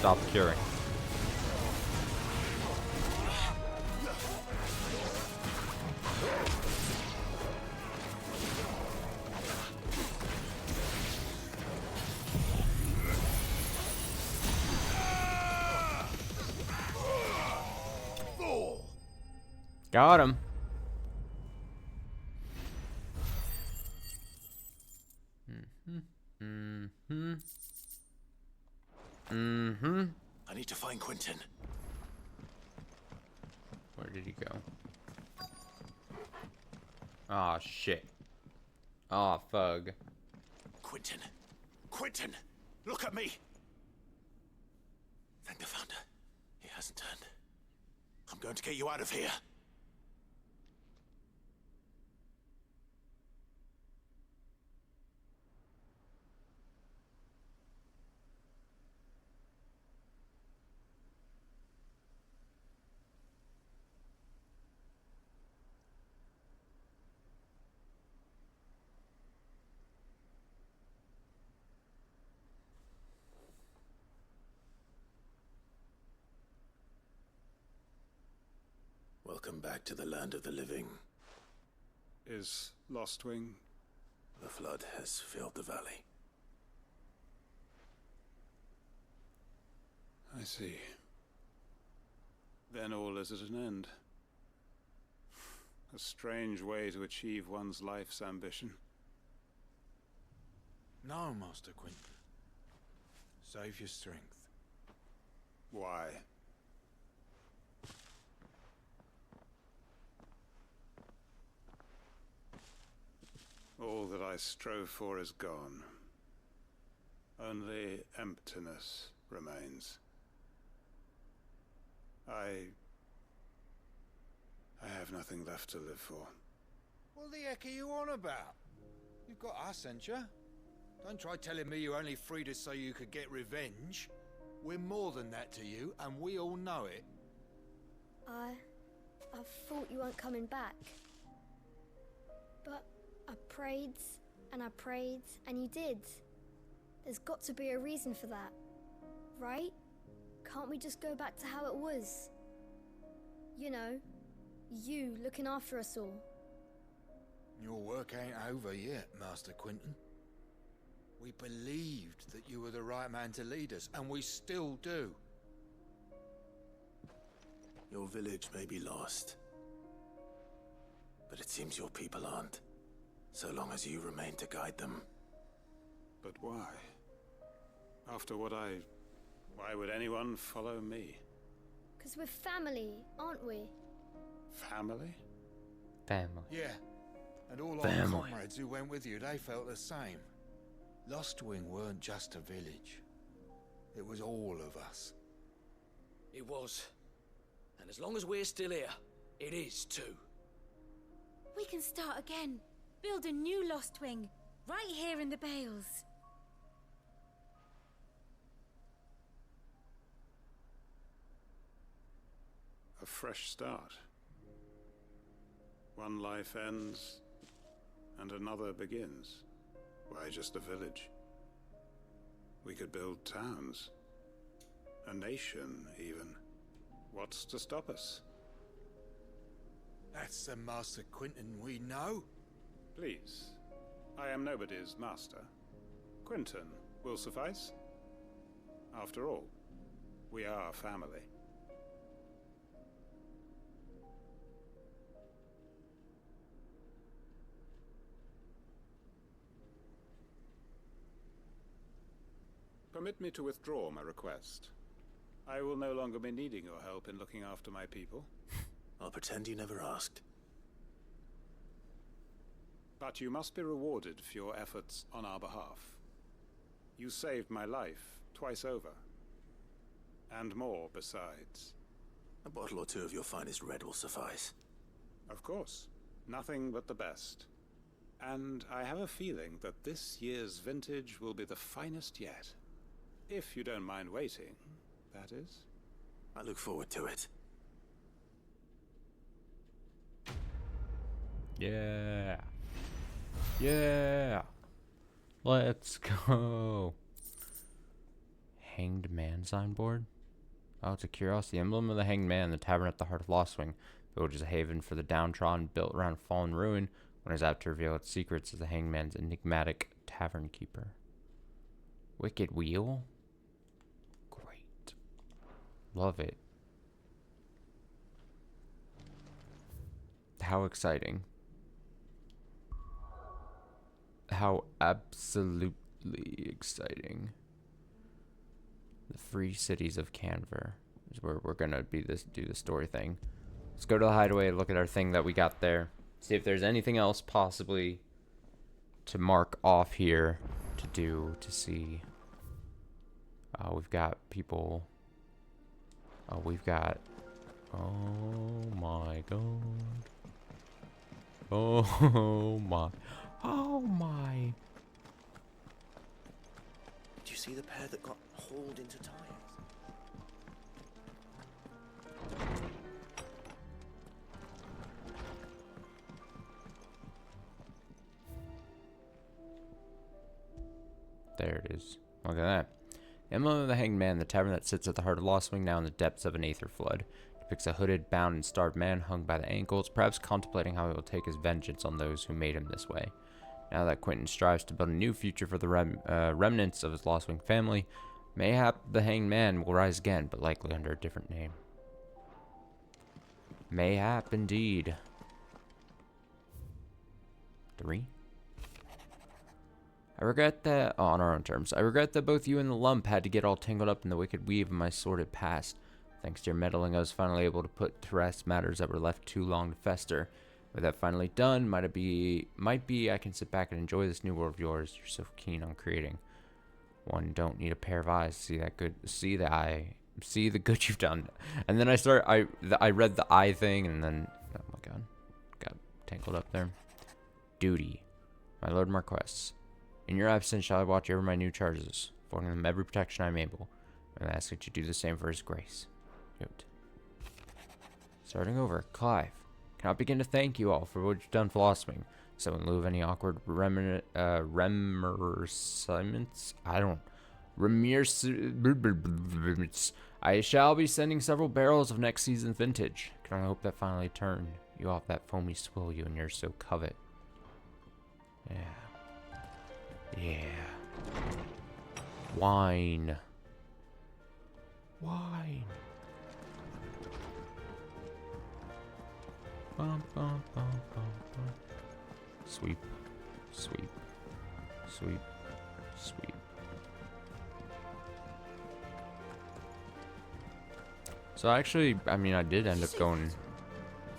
A: Stop curing. Got him.
E: I need to find Quentin.
A: Where did he go? Aw, shit. Aw, fug.
E: Quentin. Quentin! Look at me! Thank the Founder. He hasn't turned. I'm going to get you out of here.
C: Welcome back to the land of the living.
Q: Is Lostwing?
C: The flood has filled the valley.
Q: I see. Then all is at an end. A strange way to achieve one's life's ambition.
I: No, Master Quinton. Save your strength.
Q: Why? All that I strove for is gone. Only emptiness remains. I have nothing left to live for.
I: What the heck are you on about? You've got us, ain't you? Don't try telling me you only freed us so you could get revenge. We're more than that to you, and we all know it.
F: I thought you weren't coming back. But I prayed, and you did. There's got to be a reason for that, right? Can't we just go back to how it was? You know, you looking after us all.
I: Your work ain't over yet, Master Quinton. We believed that you were the right man to lead us, and we still do.
C: Your village may be lost, but it seems your people aren't, so long as you remain to guide them.
Q: But why? After what why would anyone follow me?
F: 'Cause we're family, aren't we?
Q: Family?
A: Family.
I: Yeah, and all our
A: Family.
I: comrades who went with you, they felt the same. Lostwing weren't just a village. It was all of us.
P: It was. And as long as we're still here, it is too.
S: We can start again. Build a new Lostwing, right here in the Bales.
Q: A fresh start. One life ends, and another begins. Why, just a village. We could build towns. A nation, even. What's to stop us?
I: That's the Master Quinton we know.
Q: Please. I am nobody's master. Quinton will suffice. After all, we are family. Permit me to withdraw my request. I will no longer be needing your help in looking after my people.
C: I'll pretend you never asked.
Q: But you must be rewarded for your efforts on our behalf. You saved my life twice over. And more besides.
C: A bottle or two of your finest red will suffice.
Q: Of course. Nothing but the best. And I have a feeling that this year's vintage will be the finest yet. If you don't mind waiting, that is.
C: I look forward to it.
A: Yeah. Yeah. Let's go. Hanged Man signboard? Oh, it's a curiosity. Emblem of the Hanged Man, the tavern at the heart of Lostwing. The village is a haven for the downtrodden, built around fallen ruin. One is apt to reveal its secrets as the Hanged Man's enigmatic tavern keeper. Wicked Wheel? Great. Love it. How exciting. How absolutely exciting. The free cities of Canver is where we're gonna do the story thing. Let's go to the hideaway, look at our thing that we got there. See if there's anything else possibly to mark off here to do, to see. We've got people. We've got. Oh my god. Oh my. Oh my.
R: Did you see the pair that got hauled into tires?
A: There it is. Look at that. Emblem of the Hanged Man, the tavern that sits at the heart of Lostwing, now in the depths of an aether flood. depicts a hooded, bound, and starved man hung by the ankles, perhaps contemplating how he will take his vengeance on those who made him this way. Now that Quentin strives to build a new future for the remnants of his Lost Wing family, mayhap the Hanged Man will rise again, but likely under a different name. Mayhap indeed. 3. I regret that, on our own terms, I regret that both you and the lump had to get all tangled up in the wicked weave of my sordid past. Thanks to your meddling, I was finally able to put to rest matters that were left too long to fester. With that finally done, might be I can sit back and enjoy this new world of yours you're so keen on creating. One don't need a pair of eyes to see the good you've done. And then I read the eye thing, and then, oh my god, got tangled up there. Duty. My Lord Marquess, in your absence shall I watch over my new charges, affording them every protection I am able, and I ask that you do the same for his grace. Good. Starting over, Clive. Cannot begin to thank you all for what you've done for Lost Wing. So in lieu of any awkward I shall be sending several barrels of next season's vintage. Can I hope that finally turn you off that foamy swill you and yours so covet? Yeah. Wine. Bum, bum, bum, bum, bum. Sweep. So actually, I mean, I did end up going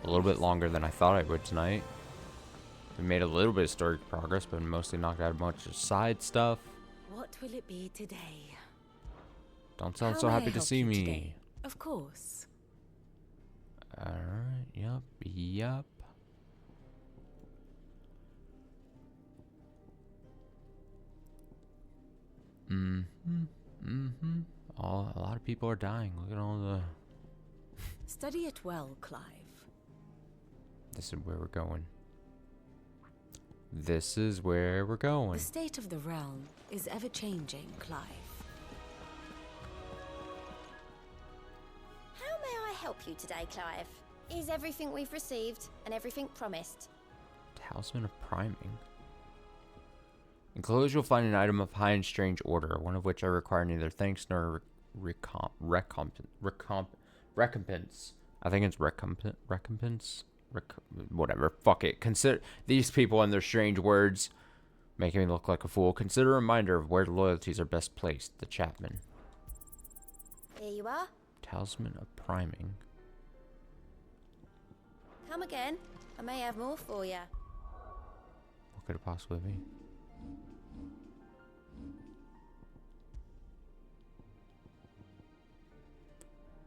A: a little bit longer than I thought I would tonight. We made a little bit of story progress, but mostly knocked out a bunch of side stuff.
K: What will it be today?
A: Don't sound so happy to see me.
K: Today? Of course.
A: Alright, yep. A lot of people are dying. Look at all the...
K: Study it well, Clive.
A: This is where we're going.
K: The state of the realm is ever-changing, Clive.
N: How may I help you today, Clive? Is everything we've received and everything promised?
A: Talisman of Priming. Enclosed, you'll find an item of high and strange order, one of which I require neither thanks nor recompense. I think it's recompense. Whatever. Fuck it. Consider these people and their strange words making me look like a fool. Consider a reminder of where loyalties are best placed. The Chapman.
N: Here you are.
A: Talisman of Priming.
N: Come again. I may have more for you.
A: What could it possibly be?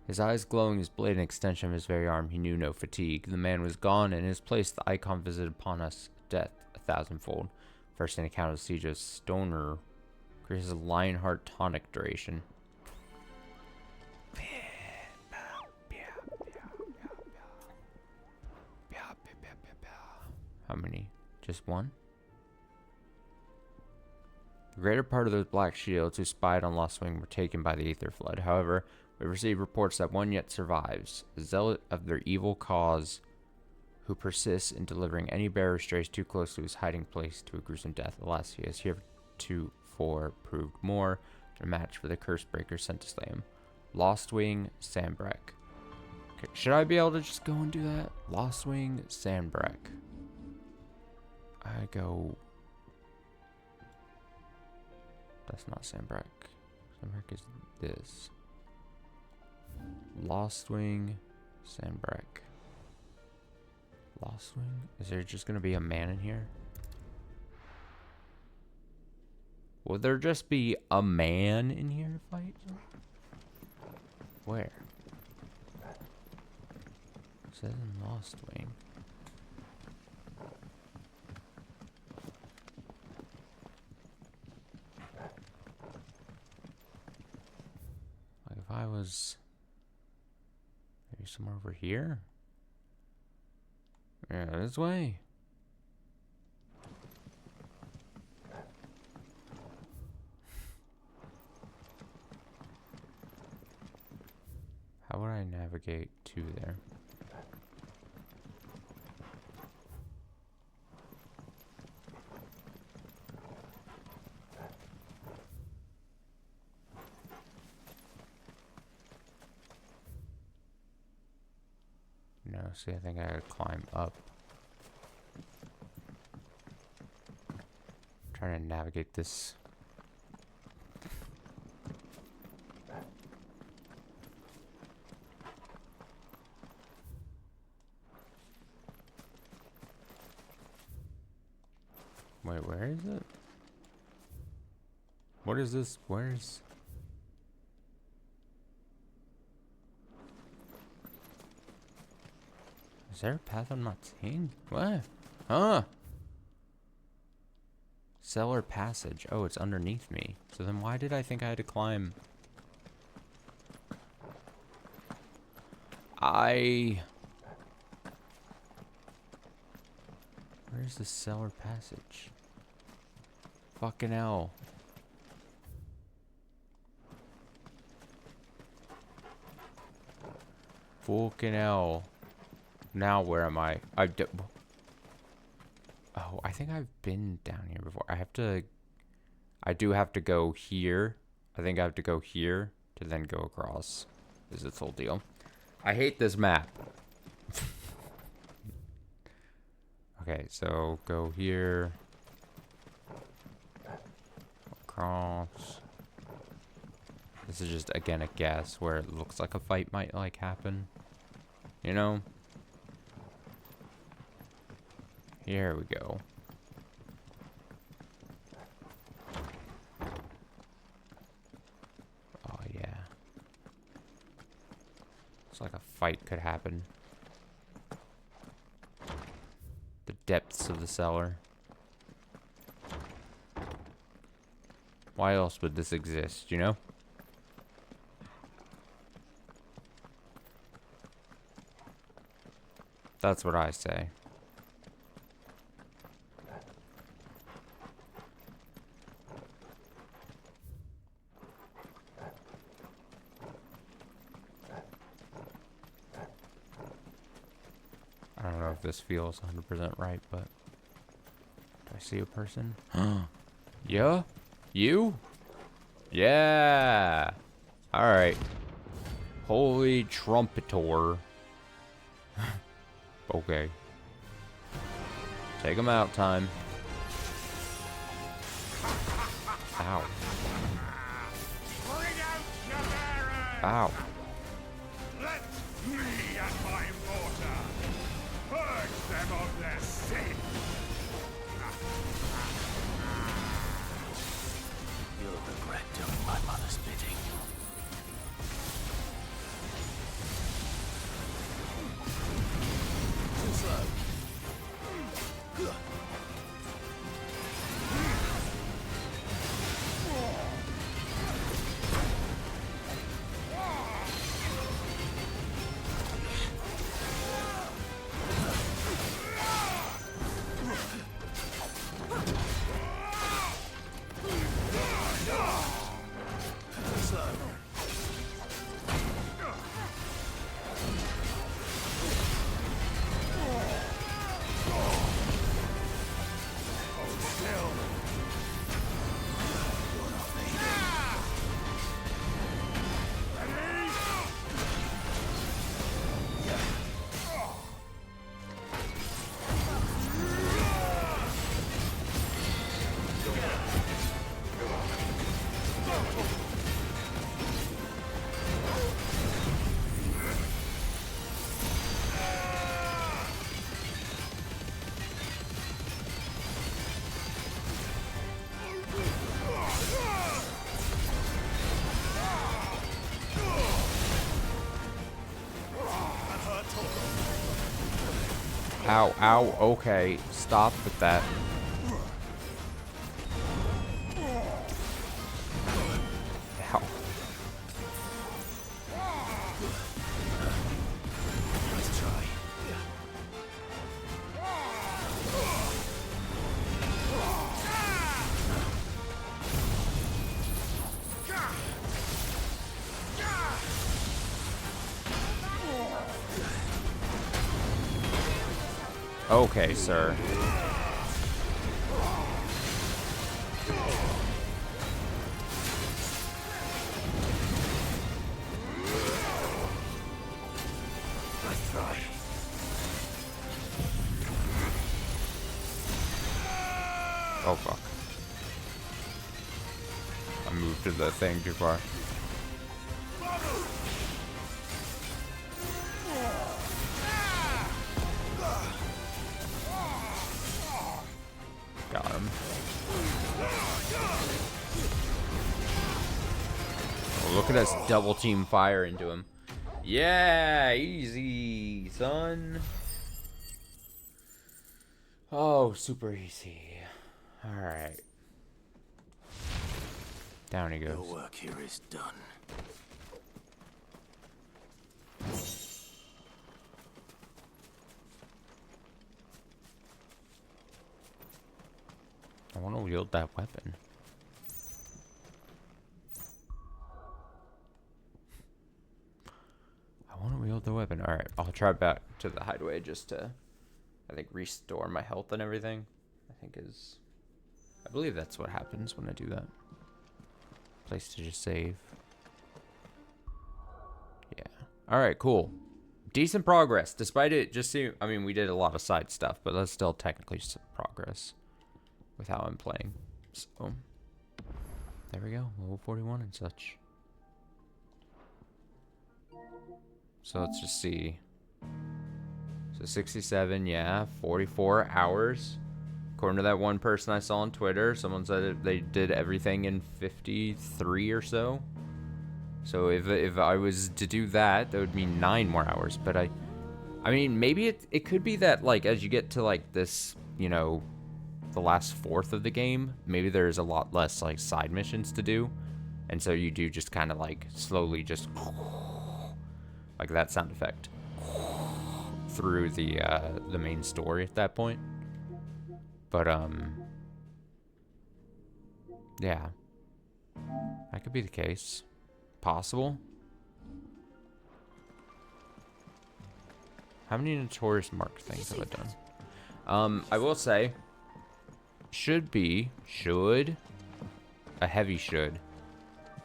A: His eyes glowing, his blade an extension of his very arm, he knew no fatigue. The man was gone, and in his place the Eikon visited upon us death 1,000-fold. First account of the siege of Stoner increases Lionheart tonic duration. How many? Just one? The greater part of those black shields who spied on Lost Wing were taken by the Aether Flood. However, we received reports that one yet survives, a zealot of their evil cause who persists in delivering any bearer strays too close to his hiding place to a gruesome death. Alas, he has heretofore proved more than a match for the curse breaker sent to slay him. Lost Wing, Sandbreck. Okay, should I be able to just go and do that? Lost Wing, Sandbreck. I go... That's not Sandbreck. Sandbreck is this. Lost Wing, Sandbreck. Lost Wing? Is there just gonna be a man in here? Will there just be a man in here to fight? Where? It says in Lost Wing. Like if I was maybe somewhere over here? Yeah, this way. How would I navigate? navigate to there. No, see, I think I gotta climb up. Trying to navigate this. Wait, where is it? What is this? Where's... Is there a path I'm not seeing? What? Huh? Cellar passage. Oh, it's underneath me. So then why did I think I had to climb? Where's the cellar passage? Fucking hell. Fucking hell. Now where am I? Oh, I think I've been down here before. I do have to go here. I think I have to go here to then go across. Is this whole deal? I hate this map. Okay, so go here. Across. This is just, again, a guess where it looks like a fight might, like, happen. You know? Here we go. Oh, yeah. Looks like a fight could happen. The depths of the cellar. Why else would this exist, you know? That's what I say. I don't know if this feels 100% right, but... Do I see a person? Yeah? You? Yeah! Alright. Holy trumpetor. Okay. Take him out time. Ow. Ow.
T: Let me and my mortar purge them of their sin.
E: You'll regret doing my mother's bidding. Too slow.
A: Ow, ow, okay. Stop with that. Ow.
E: Nice try.
A: Okay, sir. Oh, fuck. I moved to the thing too far. Got him. Oh, look at us double team fire into him. Yeah, easy, son. Oh, super easy. Alright. Down he goes.
C: Your work here is done.
A: I want to wield that weapon. I want to wield the weapon. Alright, I'll try back to the hideaway just to, I think, restore my health and everything. I believe that's what happens when I do that. Place to just save. Yeah. Alright, cool. Decent progress, despite it just seeming, I mean, we did a lot of side stuff, but that's still technically progress with how I'm playing. So, there we go. Level 41 and such. So let's just see. So 67, yeah. 44 hours. According to that one person I saw on Twitter, someone said they did everything in 53 or so. So if I was to do that, that would mean 9 more hours. But I mean, maybe it could be that, like, as you get to, like, this, you know, the last fourth of the game, maybe there's a lot less, like, side missions to do. And so you do just kind of, like, slowly just, like that sound effect, through the main story at that point. But, yeah. That could be the case. Possible. How many notorious mark things have I done? I will say, a heavy should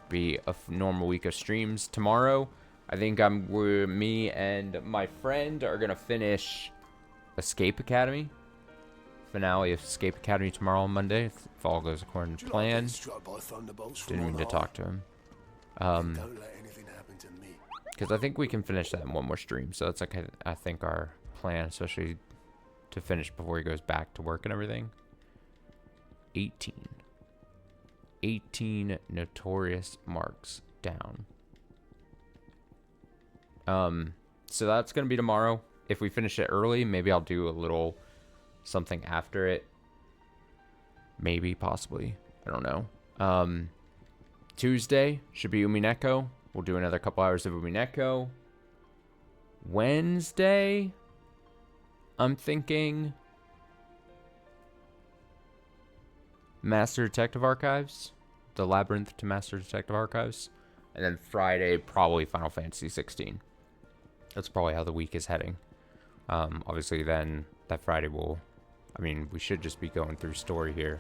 A: be a normal week of streams. Tomorrow, I think me and my friend are gonna finish Escape Academy. Finale of Escape Academy tomorrow on Monday, if all goes according to plan. Didn't mean to talk to him. Because I think we can finish that in one more stream, so that's like, I think, our plan, especially to finish before he goes back to work and everything. 18 notorious marks down. So that's gonna be tomorrow. If we finish it early, maybe I'll do a little something after it. Maybe, possibly. I don't know. Tuesday should be Umineko. We'll do another couple hours of Umineko. Wednesday, I'm thinking Master Detective Archives. The Labyrinth to Master Detective Archives. And then Friday, probably Final Fantasy 16. That's probably how the week is heading. Obviously, then that Friday we should just be going through story here,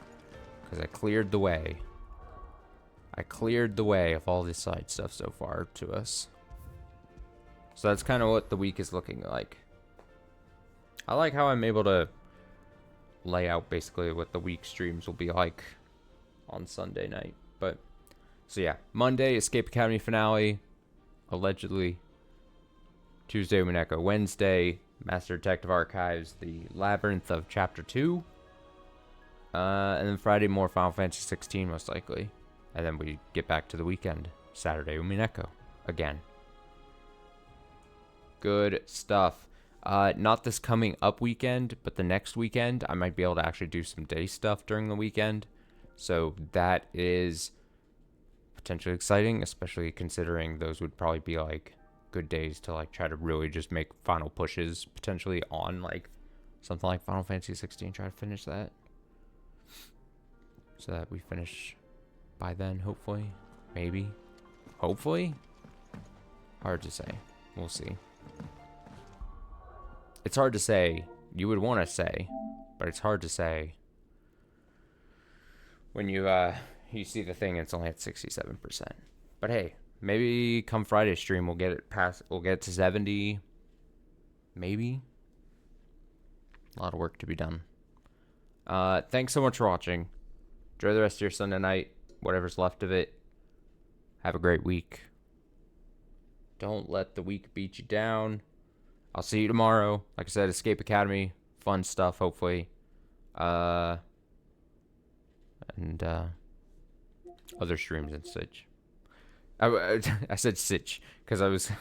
A: because I cleared the way. I cleared the way of all this side stuff so far to us. So that's kind of what the week is looking like. I like how I'm able to lay out basically what the week streams will be like on Sunday night. But, so yeah, Monday, Escape Academy finale, allegedly. Tuesday, Umineko. Wednesday, Master Detective Archives, the Labyrinth of Chapter 2. And then Friday, more Final Fantasy 16, most likely. And then we get back to the weekend. Saturday, Umineko. Again. Good stuff. Not this coming up weekend, but the next weekend, I might be able to actually do some day stuff during the weekend. So that is potentially exciting, especially considering those would probably be, like, good days to, like, try to really just make final pushes potentially on, like, something like Final Fantasy 16. Try to finish that. So that we finish by then, hopefully. Maybe. Hopefully? Hard to say. We'll see. It's hard to say you would want to say, but it's hard to say when you see the thing and it's only at 67%. But hey, maybe come Friday stream we'll get it to 70. Maybe. A lot of work to be done. Thanks so much for watching. Enjoy the rest of your Sunday night, whatever's left of it. Have a great week. Don't let the week beat you down. I'll see you tomorrow. Like I said, Escape Academy. Fun stuff, hopefully. And other streams and such. I said such because I was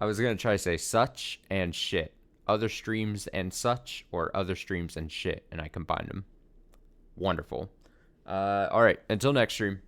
A: going to try to say such and shit. Other streams and such, or other streams and shit, and I combined them. Wonderful. All right, until next stream.